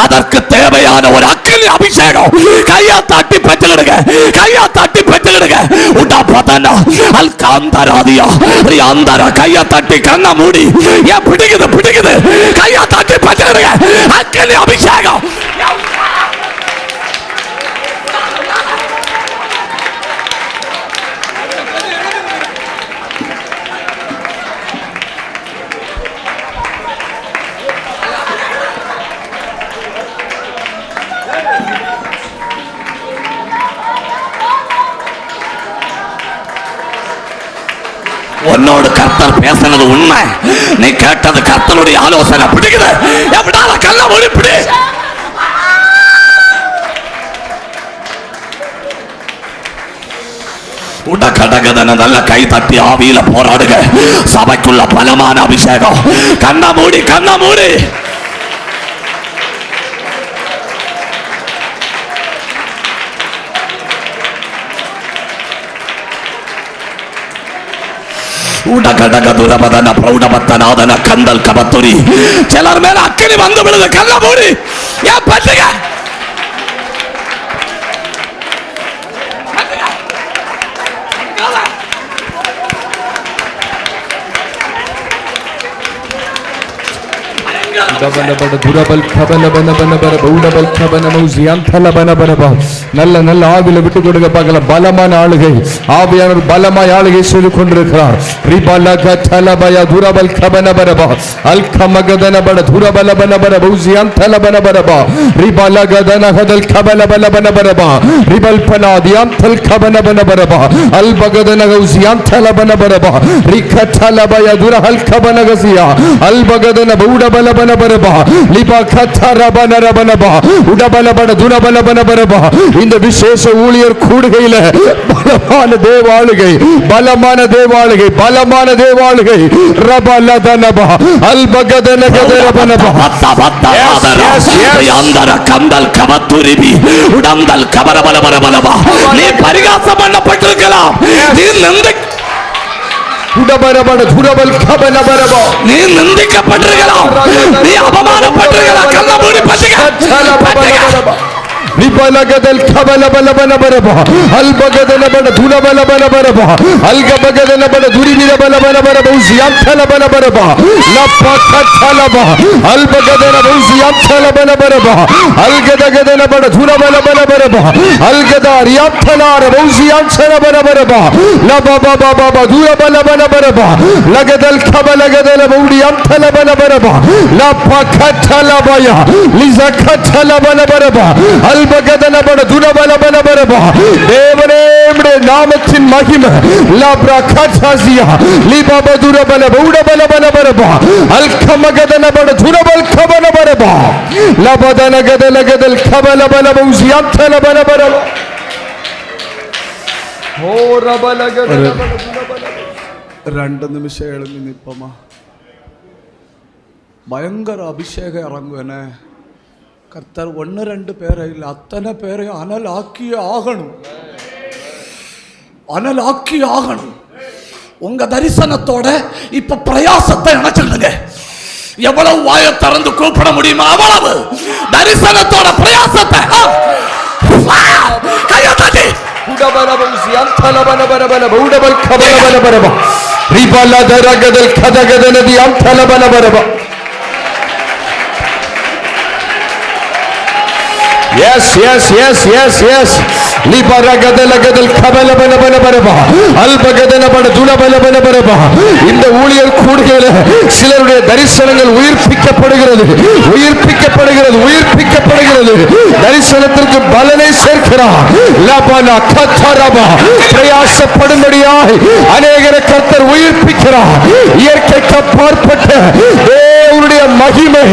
அதற்கு தேவையான ஒரு அக்கினி அபிஷேகம். கையா தட்டி பெற்றுடுங்க, கையா தட்டி பெற்றுடுங்க. உண்டா பதனா அல் காந்தராதியா அந்த கையா தட்டி கண்ண மூடி. ஏன் பிடிக்குது பிடிக்குது. கையா தட்டி பெற்றுடுங்க. அக்கினி அபிஷேகம். உன்னோடு கர்த்தர் பேசினது உண்மை. நீ கேட்டது கர்த்தருடைய ஆலோசனை. பிடிக்குது. எப்படால கல்ல மூடி பிடி. உடகடகதன நல்ல கை தட்டி ஆவியில போராடுங்க. சபைக்குள்ள பலமான அபிஷேகம். கண்ண மூடி, கண்ண மூடி. சிலர் மேல அக்கினி வந்து விழுது. கல்ல மூடி. ஏன் பட்டுங்க. நல்ல நல்ல ஆவில விட்டு கொடுங்க பார்க்கலாம். பலமான ஆளுகை, ஆவியானவர் பலமாய் ஆளுகை செய்து கொண்டிருக்கிறார். இந்த விசேஷ ஊழியர் கூடுகையில பலமான தேவாளுகை, பலமான தேவாளுகை, பலமான தேவாளுகை. ரபலதனபா அல்பகதனகதரபனபா கந்தல் கவத்துரிபி உடந்தல் கபரபலபலபலபா. நீ பரிகாசம் பண்ணப்பட்டிருக்கலாம். நீ நிந்திக்கப்பட்டிருக்கலாம். நீ அவமானப்பட்டிருக்கலாம். கள்ள மூடி பட்டுக. நிபலகதல் கபலபலபலபரபா அல்பகதலபல துலபலபலபரபா அல்கபகதலபல துரிபிலபலபலபரபா உசியந்தலபலபரபா லப்பகதலபா அல்பகதலபா உசியந்தலபலபரபா அல்கதகதலபல துலபலபலபரபா அல்கதாரியந்தலாரபா உசியந்தலபலபரபா லபபபபப துலபலபலபரபா லகதல் கபலகதலபா உடியந்தலபலபரபா லப்பகதலபயா லிஸகதலபலபரபா அல்பகதனபட துனபலபலபரபா. தேவனே உம்முடைய நாமத்தின் மகிமை லப்ரா கட்டாசியா லிபபதுரபல பௌடபலபலபரபா அல்கமகதனபட துனபல் கபனபரபா லபதனகதலகதல் கபலபலபௌசியத்தலபலபரபா. ஓ ரபலகதனபட துனபல. 2 நிமிஷம் எழுந்து நிற்போமா? பயங்கர அபிஷேகம் இறங்குவேனே. கர்த்தர் 1-2 பேரை இல்லை, அத்தனை பேரையும் அனல் ஆக்கி ஆகணும், அனல் ஆக்கி ஆகணும். உங்க தரிசனத்தோட இப்ப பிரயாசத்தை நினைச்சிருங்க. எவ்வளவு வாயை திறந்து கூப்பிட முடியுமா அவ்வளவு தரிசனத்தோட பிரயாசத்தை கையை தட்டி Yes, yes, yes, yes, yes. லிபரகதலகதல் கபலபலபலபரபா அல்பகதனபட துலபலபலபரபா. இந்த ஊழியர் கூடுகையில சிலருடைய தரிசனங்கள் உயிர்ப்பிக்கப்படுகிறது, உயிர்ப்பிக்கப்படுகிறது, உயிர்ப்பிக்கப்படுகிறது. தரிசனத்திற்கு பலனை சேர்க்கிறார். லபனா கத்தரபா பிரயாசப்படும்படியாய் அநேகரை கர்த்தர் உயிர்ப்பிக்கிறார். இயற்கைக்கு அப்பாற்பட்ட தேவனுடைய மகிமை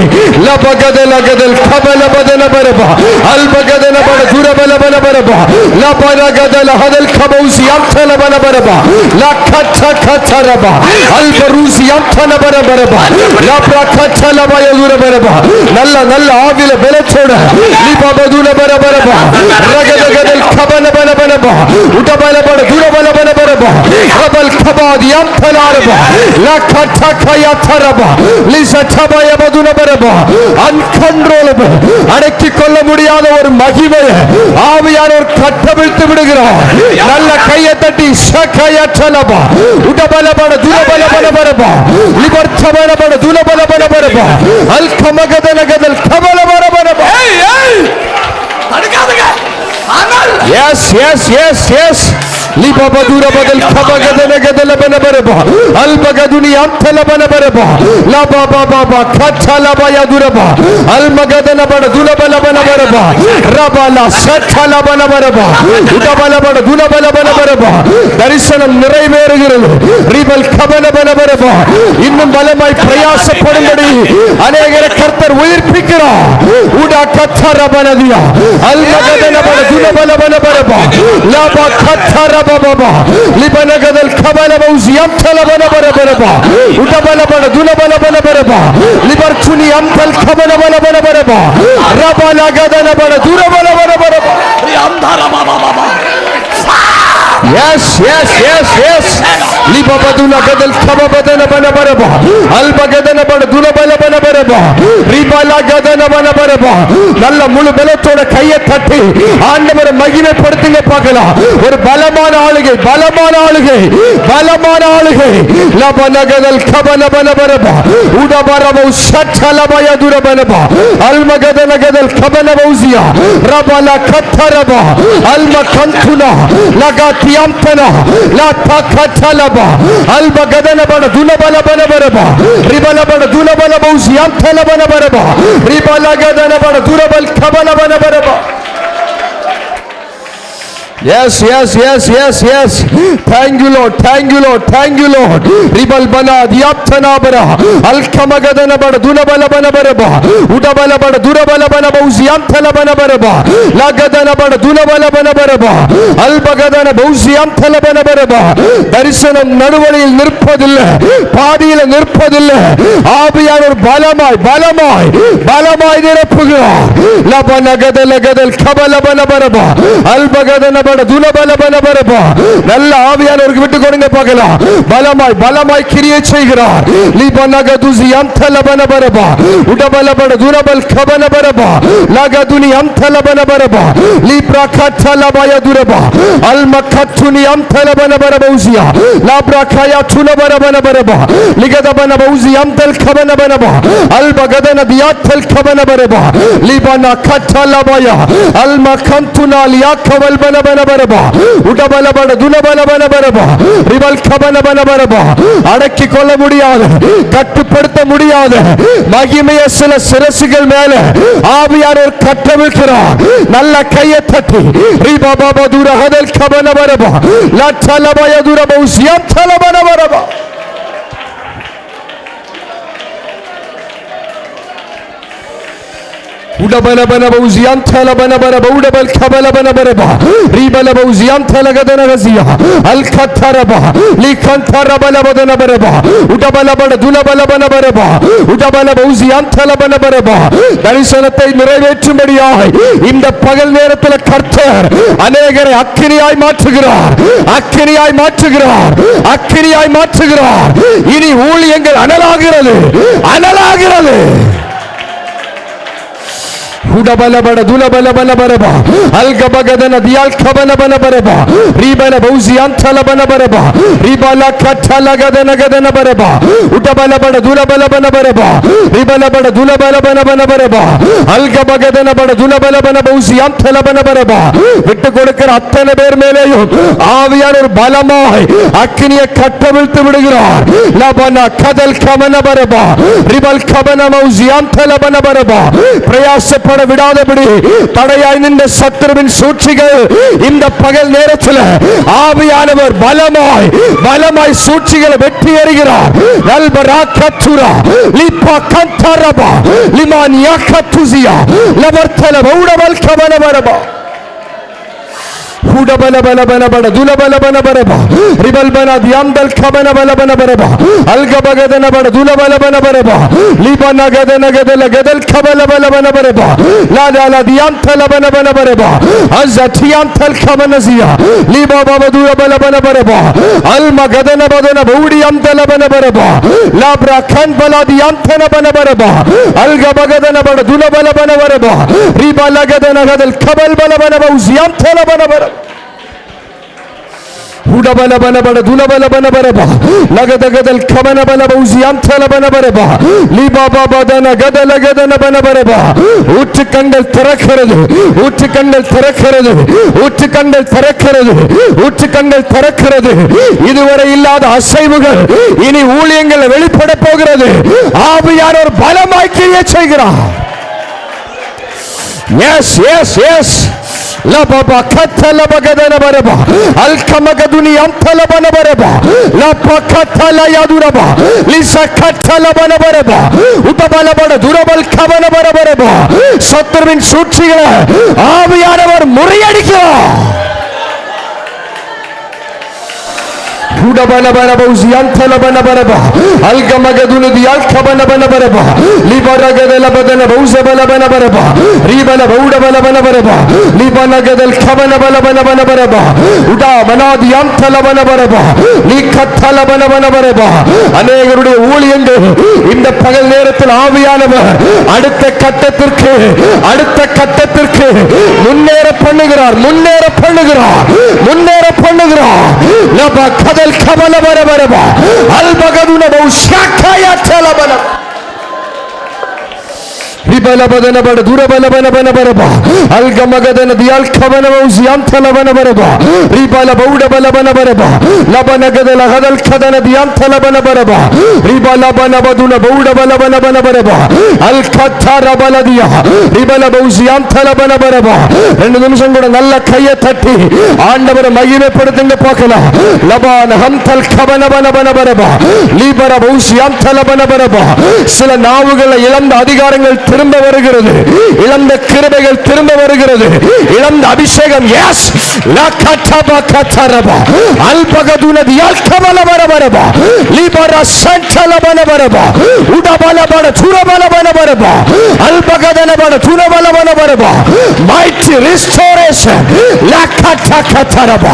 லபகதலகதல் கபலபதலபரபா அல்பகதனபட துலபலபலபரபா லபரகதல ஹதல் கபௌசி அம்தலபலபரபா லகத்தகதரபா அல்பருசி அம்தலபலபரபா லப்ரகதலபயதுரபரபா. நல்ல நல்ல ஆவில பலத்தோட லிபபதுலபரபரபா ரகதகதல் கபலபலபரபா உடபலபட துலபலபரபா ரபல் கபாதி அம்தலரபா லகத்தகயதரபா லிசதபயபதுலபரபா. அன்கண்ட்ரோலபிள், அடக்கிக் கொள்ள முடியாத ஒரு மகிமை ஆவியானவர் கட்டவிழ்த்து விடுகிறார். நல்ல கையை தட்டி சகயத்தலபா உடபலபட துலபலபரபா லிபர்த்தபலபட துலபலபரபா அல்கமகதலகதல் கபலபரபரபா. தடுக்காதீங்க. Yes, yes, yes, yes. லிபபதுரபதல் கபகதலகதலபலபரபா அல்பகதுனி அம்தலபலபரபா லபபபபா கத்தலபயதுரபா அல்மகதலபட துலபலபலபரபா ரபல சத்தலபலபரபா உடபலபட துலபலபலபரபா. தரிசனம் நிறைவேறுகிறது. ரிபல் கபலபலபரபா. இன்னும் பலமாய் பிரயாசப்படும்படி அநேகரை கர்த்தர் உயிர்ப்பிக்கிறார். உடா கத்தரபலதியா அல்மகதலபட துலபலபலபரபா லப கத்தர Baba Libanagad Kabalabos Yamtalabanabaraba Utabalabana Dulabalabaraba Libertuni Amtal Kabalabalabaraba Rabalagadana Durabalabaraba Yes, yes, yes, yes. Libabaduna Gadal Kababadana Banabaraba Albagadana Badula Banabaraba Ribala Gadana Banabaraba Nalla Mulabelatora Kayatati Andamara Magina Pertina Pagala or Balamana Alige Balamana Alige Balamana Alige Labanagadal Kabana Banabaraba Udabarabo Shatalabaya Durabanaba Almagadana Gadal Kabanabozia Rabala Kataraba Alma Kantuna Lagati Yampana La Takatalaba Alba Gadana Bana Dulabala Banabaraba Ribala Bana Dulabala Bos Yamtala Banabaraba Ribala Gadana Bana Durabal Kabana Banabaraba. Yes, yes, yes, yes, yes. Thank you, Lord. Thank you, Lord. Thank you, Lord. Ribal Bana Diaptana Bara Alkamagadana Bana Dunabala Banabaraba Udabala Bana Durabala Banabos Yamtala Banabaraba Lagadana Bana Dunabala Banabaraba Albagadana Bosiam Talabanabaraba. There is an Narvali Nirpadilla Padil and Nirpadilla Abiyan Balamai Balamai Balamai Nirapuga Labanagadala Gadal Kabala Banabaraba Albagadana Dulabala Banabaraba Nalla Avian or give it to Goranga Pagala Balamai Balamai Kiria Chegra Libanagaduzi Amtalabanabaraba Udabalabana Durabal Kabanabaraba Lagaduni Amtalabanabaraba Libra Katalabaya Duraba Almakatuni Amtalabanabarabozia Labrakaya Tulabanabaraba Ligadabanabozi Amtal Kabanabaraba Albagadana Diatel Kabanabaraba Libana Katalabaya Almakantuna Liakaval Banabana பரபா உடபல பட துலபல பரபா rival கபல பரபா அடக்கி கொள்ள முடியாத கட்டுப்படுத்த முடியாத மகிமைய சில சிரசுகள் மேல ஆவியானவர் கட்டவிழ்கிறார். நல்ல கையை தட்டி ரிபா பாபா துர ஹதல் கபல பரபா லட்சல பய துர பௌசியம் தல பரபா உடபல பனபௌசியம் தல பனபரபா உடபல் கபல பனபரபா ரிபல பௌசியம் தல கதனகசியா அல் கத்தரபா லிகந்தரபல பனபரபா உடபல பட துலபல பனபரபா உடபல பௌசியம் தல பனபரபா தரிசனத்தை நிறைவேற்றும்படியாக இந்த பகல் நேரத்தில் கர்த்தர் அநேகரை அக்கினியாய் மாற்றுகிறார், அக்கினியாய் மாற்றுகிறார், அக்கினியாய் மாற்றுகிறார். இனி ஊழியங்கள் அனலாகிறது, அனலாகிறது. உடபலபட துலபலபல பரபா அல்கபகதன தியால் கபலபல பரபா ரிபல பௌசியம் தலபல பரபா ரிபல கட்டலகதன கதன பரபா உடபலபட துலபலபல பரபா ரிபலபட துலபலபல பரபா அல்கபகதன பட துலபலபல பௌசியம் தலபல பரபா விட்டு கொடுக்கிற அத்தனை பேர் மேலேயும் ஆவியார் ஒரு பலமாய் அக்கினியை கட்டவிழ்த்து விடுகிறார். லபன கதல் கமன பரபா ரிபல் கபன பௌசியம் தலபல பரபா பிரயாசப்பட விடாதபடி தடையாய் நின்ற சத்துருவின் சூழ்ச்சிகள் இந்த பகல் நேரத்தில் ஆவியானவர் பலமாய் பலமாய் சூழ்ச்சிகளை வெற்றி எறிகிறார். நல்பரா கத்துரா லிப்பா கந்தரபா லிமானியா கத்துசியா லவர்த்தல பௌடவல் கபலபரபா உடபல பல பல பட துலபல பல பரபா ரிபல் பன தியாம்தல் கபன பல பல பரபா அல்கபகதன பட துலபல பல பரபா லிபன கதன கதல கதல் கபல பல பல பரபா லால தியாம்தல பல பல பரபா அஸதியாம்தல் கபனசியா லிபா பப துலபல பல பரபா அல்ம கதன பதன பௌடியாம்தல பல பரபா லாப்ரா கன் பல தியாம்தன பல பரபா அல்கபகதன பட துலபல பல பரபா ரிபல கதன கதல் கபல் பல பல பௌசியாம்தல பல பரபா உடபல பனபட துலபல பனபரபா லகதகதல் கமன பல பௌசியம் தல பனபரபா லிபாபா பதன கதல கதன பனபரபா ஊற்று கண்கள் திறக்கிறது, ஊற்று கண்கள் திறக்கிறது, ஊற்று கண்கள் திறக்கிறது, ஊற்று கண்கள் திறக்கிறது. இதுவரை இல்லாத அசைவுகள் இனி ஊழியங்கள் வெளிப்பட போகிறது. ஆவியானவர் பலமாய் கிரியை செய்கிறார். எஸ் எஸ் எஸ் லபபா கத்தல பகதன பரபா அல்கமகதுனி அம்தல பன பரபா லப கத்தல யாதுரபா லிச கத்தல பன பரபா உதபல பட துரபல் கபன பரபா சத்துருவின் சூழ்ச்சிகளை ஆவியானவர் முறியடிக்கிறார். உடபல பன பௌசியம் தல பன பரபா அல்கமகதுனி தியால் கபன பன பரபா லிபரகதல பதன பௌசபல பன பரபா ரிபல பௌடபல பன பரபா லிபனகதல் கபன பல பன பன பரபா உடா மனாதியம் தல பன பரபா லிகத்தல பன பன பரபா. அநேகருடைய ஊழியங்கள் இந்த பகல் நேரத்தில் ஆவியானவர் அடுத்த கட்டத்திற்கு அடுத்த கட்டத்திற்கு முன்னேற பண்ணுகிறார், முன்னேற பண்ணுகிறார், முன்னேற பண்ணுகிறார். லப கதல் கபல பரபரபா அல்பகதுன பௌஷாக்கயா தலபல ரிபல பதன பட துரபல பன பன பரபா அல்கமகதன தியால் கபன பௌசியம் தலபன பரபா ரிபல பௌடபல பன பரபா லபனகதல ஹதல் கதன தியாம் தலபன பரபா ரிபல பன பதுன பௌடபல பன பன பரபா அல்கத்தர பலதியா ரிபல பௌசியம் தலபன பரபா. 2 நிமிஷம் கூட நல்ல கையை தட்டி ஆண்டவரை மகிமைப்படுத்துங்க பார்க்கலாம். லபான ஹம்தல் கபன பன பன பரபா லிபர பௌசியம் தலபன பரபா. சில நாவுகளை இழந்த அதிகாரங்கள் திரும்ப வருகிறது, இழந்த கிருபைகள் திரும்ப வருகிறது, இழந்த அபிஷேகம் எஸ் லகதபா கதரபா அல்பகதுன தியால் கபல பரபா லிபர சந்தல பன பரபா உடபல பட துரபல பன பரபா அல்பகதன பட துரபல பன பரபா mighty restoration லகத கதரபா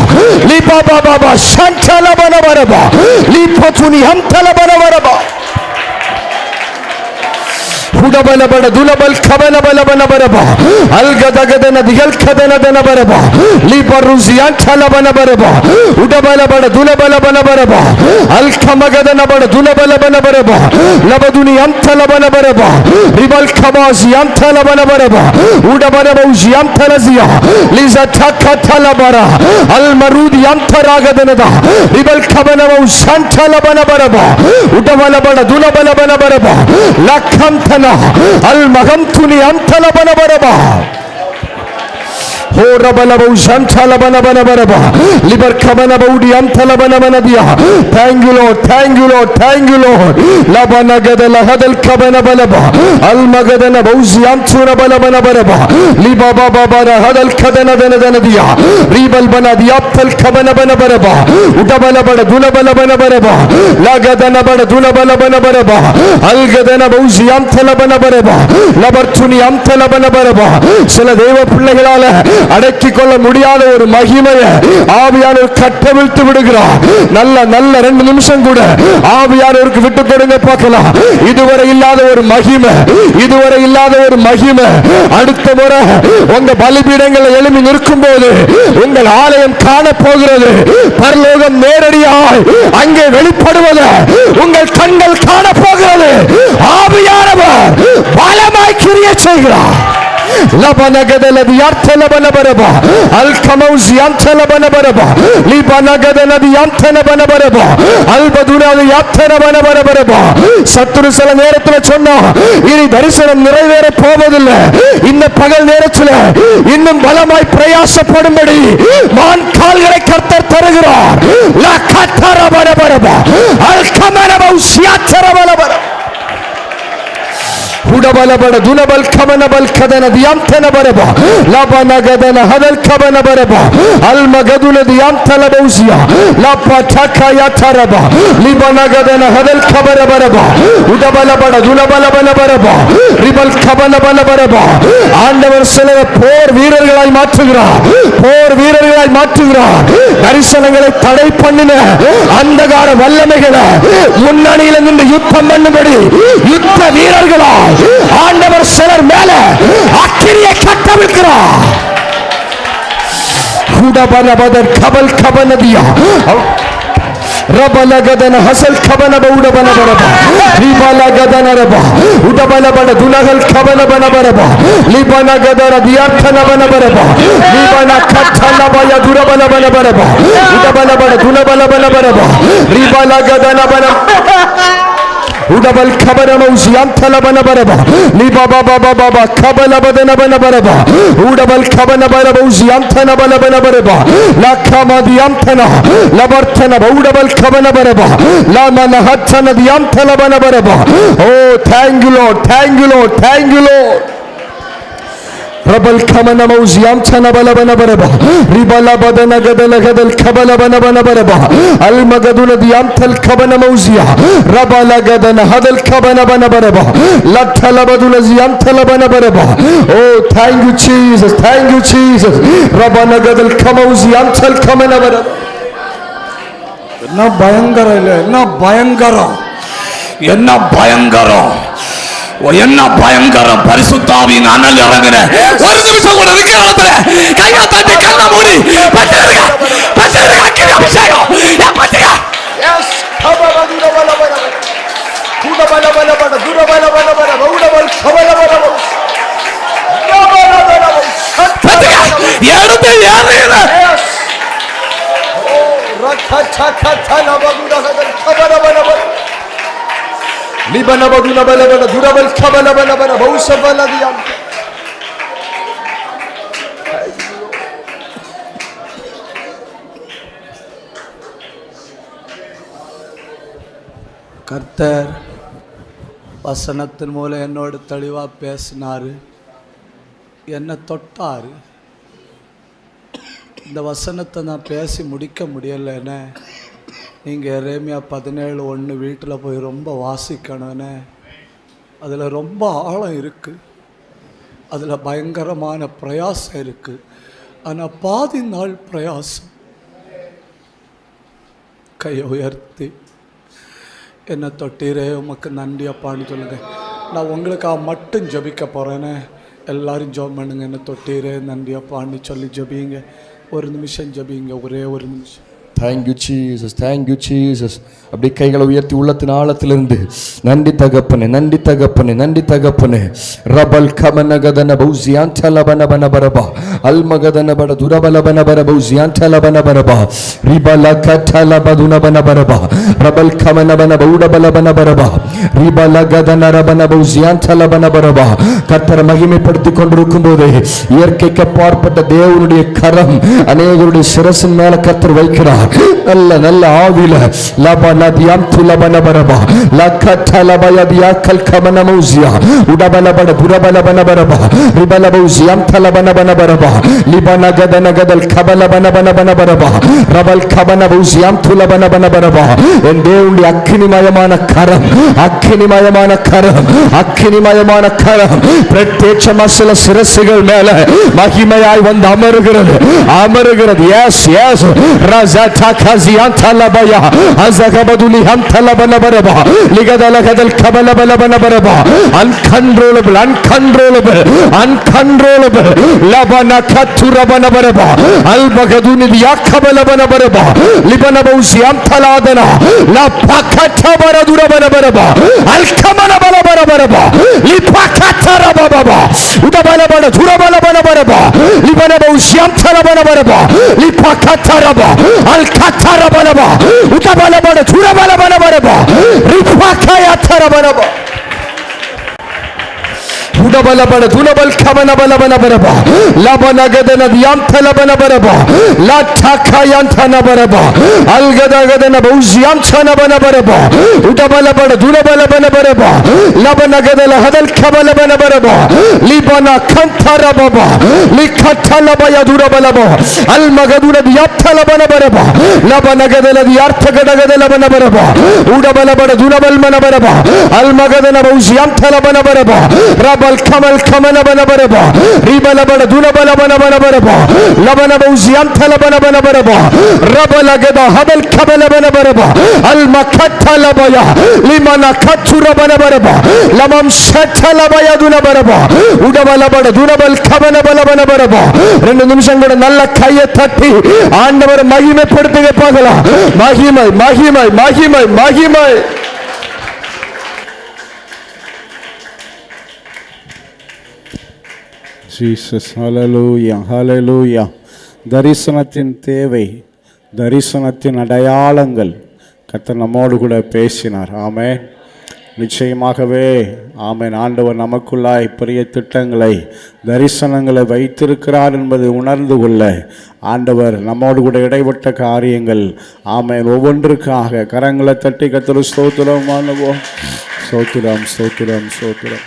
லிபபா பாபா சந்தல பன பரபா லிபதுனி ஹம்தல பன பரபா உடபலபட துலபல் கபலபலபனபரபா அல்கதகதன திகல்கதனதனபரபா லிபருசியான் சலபனபரபா உடபலபட துலபலபனபரபா அல்கமகதனபட துலபலபனபரபா லபதுனி அம்தலபனபரபா ரிபல் கபாசி அம்தலபனபரபா உடபலபௌசி அம்தலசியா லிஸதகதலபரா அல்மருதி அம்தராகதனதா ரிபல் கபனபௌ சந்தலபனபரபா உடபலபட துலபலபனபரபா லக்கம்தனா அல்மகம்துனி அம்தலபனபரபா Horabalabu Shantalabanabanaba, Liberkabanabaudi Amtalabanabanabia. Thank you, Lord, thank you, Lord, thank you, Lord. Labanagada Hadal Kabanabalaba, Almagadana Bauzi Amturabanabanaba, Libaba Babara Hadal Kadanadanadadia, Ribal Banadi Aptal Kabanabanaba, Utabalabada Dulabanabanaba, Lagadana Dulabanabanaba, Algadana Bauzi Amtalabanabanaba, Labartuni Amtalabanabanaba, Saladeva Pulagala. அடக்கிக் கொள்ள முடியாத ஒரு மகிமையை ஆவியானவர் கட்டவிழ்த்து விடுகிறார். நல்ல நல்ல 2 நிமிஷம் கூட ஆவியானவருக்கு விட்டு கொடுங்க பார்க்கலாம். இதுவரை இல்லாத ஒரு மகிமை, இதுவரை இல்லாத ஒரு மகிமை. அடுத்த முறை உங்க பலிபீடங்களில் எழும்பி நிற்கும் போது உங்கள் ஆலயம் காண போகிறது. பரலோகம் நேரடியாய் அங்கே வெளிப்படுவது உங்கள் கண்கள் காண போகிறது. ஆவியானவர் பலமாய் கிரியை செய்கிறார். Labanagada the Artelabanaba, Alkamauzi Antelabanabaraba, Libanagada the Antelabanabaraba, Albaduna the Atenabanabaraba, Saturusala Neretuna, Iri Darisana Nere Povadilla, in the Pagal Neretula, in the Balamai Prayasa Podamadi, Man Kalgare Kartar Taragra, La Katarabanaba, Alkamanabausi Atarabanaba. Udabalabada Dunabal Kabanabal Kadana the Amtanabaraba, Labanagadana Hadal Kabanabaraba, Almagaduna the Amtalabozia, Lapataka Yataraba, Libanagadana Hadal Kabanabaraba, Udabalabada Dunabalabaraba, Ribal Kabanabaraba, Andavar Sela, poor Viralai Matugra, poor Viralai Matugra, Darisanagala Tadai Pandina, Andagara Valamegala, Munanil in the Yuthamanabadi, Yutha Viragala. ஆண்டவர் சிலர் மேல அக்கிரியை கட்டவிழ்க்கிறார். உடபலபதர் கபல் கபனதியா ரபலகதன ஹசல் கபனபவுடபனபரபா லிபலகதனரபா உடபலபட துனகல் கபனபனபரபா லிபனகதர தியார்த்தனபனபரபா லிபன கத்தலபய துரபனபனபரபா உடபலபட துனபலபனபரபா லிபலகதனபன Udabal Kabanamausi Amtalabanabaraba, Libaba Baba Baba Kabalabanabanaba, Udabal Kabanabarabusi Amtanabanabanaba, La Kama the Amtana, Labartana, Udabal Kabanabaraba, Lamana Hatana the Amtalabanabaraba. Oh, thank you, Lord, thank you, Lord, thank you, Lord. Rabal Kamana Mausiam Chanabalabanaba, Ribala Badana Gadala Gadal Kabalabanabanaba, Almagaduna the Amtal Kabana Mausia, Rabala Gadana Hadal Kabanabanaba, Latalabaduna Ziamtalabanabaraba. Oh, thank you, Jesus, thank you, Jesus. Rabana Gadal Kamausiam Tal Kamanabaraba. என்ன பயங்கரம் இல்லை, என்ன பயங்கரம், என்ன பயங்கரம், என்ன பயங்கரம். பரிசுத்தாவின் அனல் இறங்குற ஒரு நிமிஷம் கூட இருக்கிற கையை தட்டி கண்ண மூடி பச்சைங்க பச்சைங்க அக்கினி அபிஷேகம் பச்சைங்க. எஸ் கபலபலபலபல குடபலபலபல துரபலபலபல உடபல் கபலபலபல பச்சைங்க எடுத்து ஏறுற. எஸ் ஓ ரக்கச்சக்கச்சலபகுடகல் கபலபலபல Libanabaduna Balabana, Durabal Kabalabana, Bausabaladiam. கர்த்தர் வசனத்தின் மூலம் என்னோடு தெளிவாக பேசினார், என்னை தொட்டார். இந்த வசனத்தை நான் பேசி முடிக்க முடியலைன்னு நீங்கள் எரேமியா 17:1 வீட்டில் போய் ரொம்ப வாசிக்கணும்னு. அதில் ரொம்ப ஆழம் இருக்குது, அதில் பயங்கரமான பிரயாசம் இருக்குது. ஆனால் பாதி நாள் பிரயாசம். கையை உயர்த்தி என்னை தொட்டீரே உமக்கு நன்றி அப்பான்னு சொல்லுங்க. நான் உங்களுக்காக மட்டும் ஜெபிக்க போகிறேன்னு எல்லாரும் ஜெபம் பண்ணுங்க. என்ன தொட்டீரே நன்றி அப்பான்னு சொல்லி ஜெபிங்க. ஒரு நிமிஷம் ஜெபிங்க, ஒரே ஒரு நிமிஷம். Thank you Jesus, thank you Jesus. அப்படியே கைகளை உயர்த்தி உள்ளத்தின் ஆழத்திலிருந்து நன்றி தகப்பனே, நன்றி தகப்பனே, நன்றி தகப்பனே. ரபல் கமனகதன பௌசியாந்தலபன பனபரபா அல்மகதன பட துரபலபன பர பௌசியாந்தலபன பரபா ரிபல கட்டலபதுன பனபரபா ரபல் கமனபன பௌடபலபன பரபா ரிபல கதன ரபன பௌசியாந்தலபன பரபா. கர்த்தரை மகிமைப்படுத்திக் கொண்டிருக்கும் போது இயற்கைக்கு அப்பாற்பட்ட தேவனுடைய கரம் அநேகருடைய சிரசின் மேல கர்த்தர் வைக்கிறார். நல்ல நல்ல ஆவில லபனதியம் துலபனபரபா லக்கட்டலபயதியா கல்கமனமௌசியா உடபலபட துரபலபனபரபா ரிபலபௌசியம் தலபனபனபரபா லிபனகதனகதல் கபலபனபனபனபரபா ரபல் கபனபௌசியம் துலபனபனபரபா. என் தேவனுடைய அக்கினிமயமான கரம், அக்கினிமயமான கரம், அக்கினிமயமான கரம் பிரத்யட்சமா சில சிரசுகள் மேல மகிமையாய் வந்து அமருகிறது, அமருகிறது. எஸ் எஸ் ரஜத கசியாந்தலபயா அஸகபதுலி ஹம்தலபனபரபா லிகதலகதல் கபலபலபனபரபா uncontrollable, uncontrollable, uncontrollable லபன கத்துரபனபரபா அல்பகதுனி யாக்கபலபனபரபா லிபனபௌசியம் தலாதனா லபகதபரதுரபனபரபா அல்கமனபலபரபா லிபகதரபபா உதபலபன துரபலபனபரபா லிபனபௌசியம் தலபனபரபா லிபகதரபா அல்கதரபலபா உதபலபன துரபலபனபரபா ரிபகயதரபனபா உடபலபன துலபல் கமனபலபனபரபா லபனகதன தியாந்தலபனபரபா லட்டகயந்தனபரபா அல்கதகதன பௌசியாந்தனபனபரபா உடபலபன துலபலபனபரபா லபனகதல ஹதல் கபலபனபரபா லிபன கந்தரபபா லிகத்தலபய துரபலபா அல்மகதுன தியாத்தலபனபரபா லபனகதல தியார்த்தகடகதலபனபரபா உடபலபன துலபல்மனபரபா அல்மகதன பௌசியாந்தலபனபரபா ரபல் கமல் கமனபனபரபா ரிபலபன துலபலபனபரபா லபனபௌசியாந்தலபனபரபா ரபலகத ஹபல் கபலபனபரபா அல்மகத்தலபய லிமன கத்துரபனபரபா லமம் ஷத்தலபய துலபரபா உடபலபன துலபல் கமனபலபனபரபா. 2 நிமிஷம் கூட நல்ல கையை தட்டி ஆண்டவரை மகிமைப்படுத்துங்க பார்க்கலாம். மகிமை மகிமை மகிமை மகிமை. ஜீசஸ், ஹல்லேலூயா, ஹல்லேலூயா. தரிசனத்தின் தேவை, தரிசனத்தின் அடையாளங்கள் கர்த்தர் நம்மோடு கூட பேசினார். ஆமென். நிச்சயமாகவே ஆமென். ஆண்டவர் நமக்குள்ளாய் பெரிய திட்டங்களை, தரிசனங்களை வைத்திருக்கிறார் என்பதை உணர்ந்து கொள்ள ஆண்டவர் நம்மோடு கூட இடைப்பட்ட காரியங்கள் ஆமென் ஒவ்வொன்றுக்காக கரங்களை தட்டி கர்த்தருக்கு ஸ்தோத்திரம் பண்ணுவோம். ஸ்தோத்திரம் ஸ்தோத்திரம் ஸ்தோத்திரம்.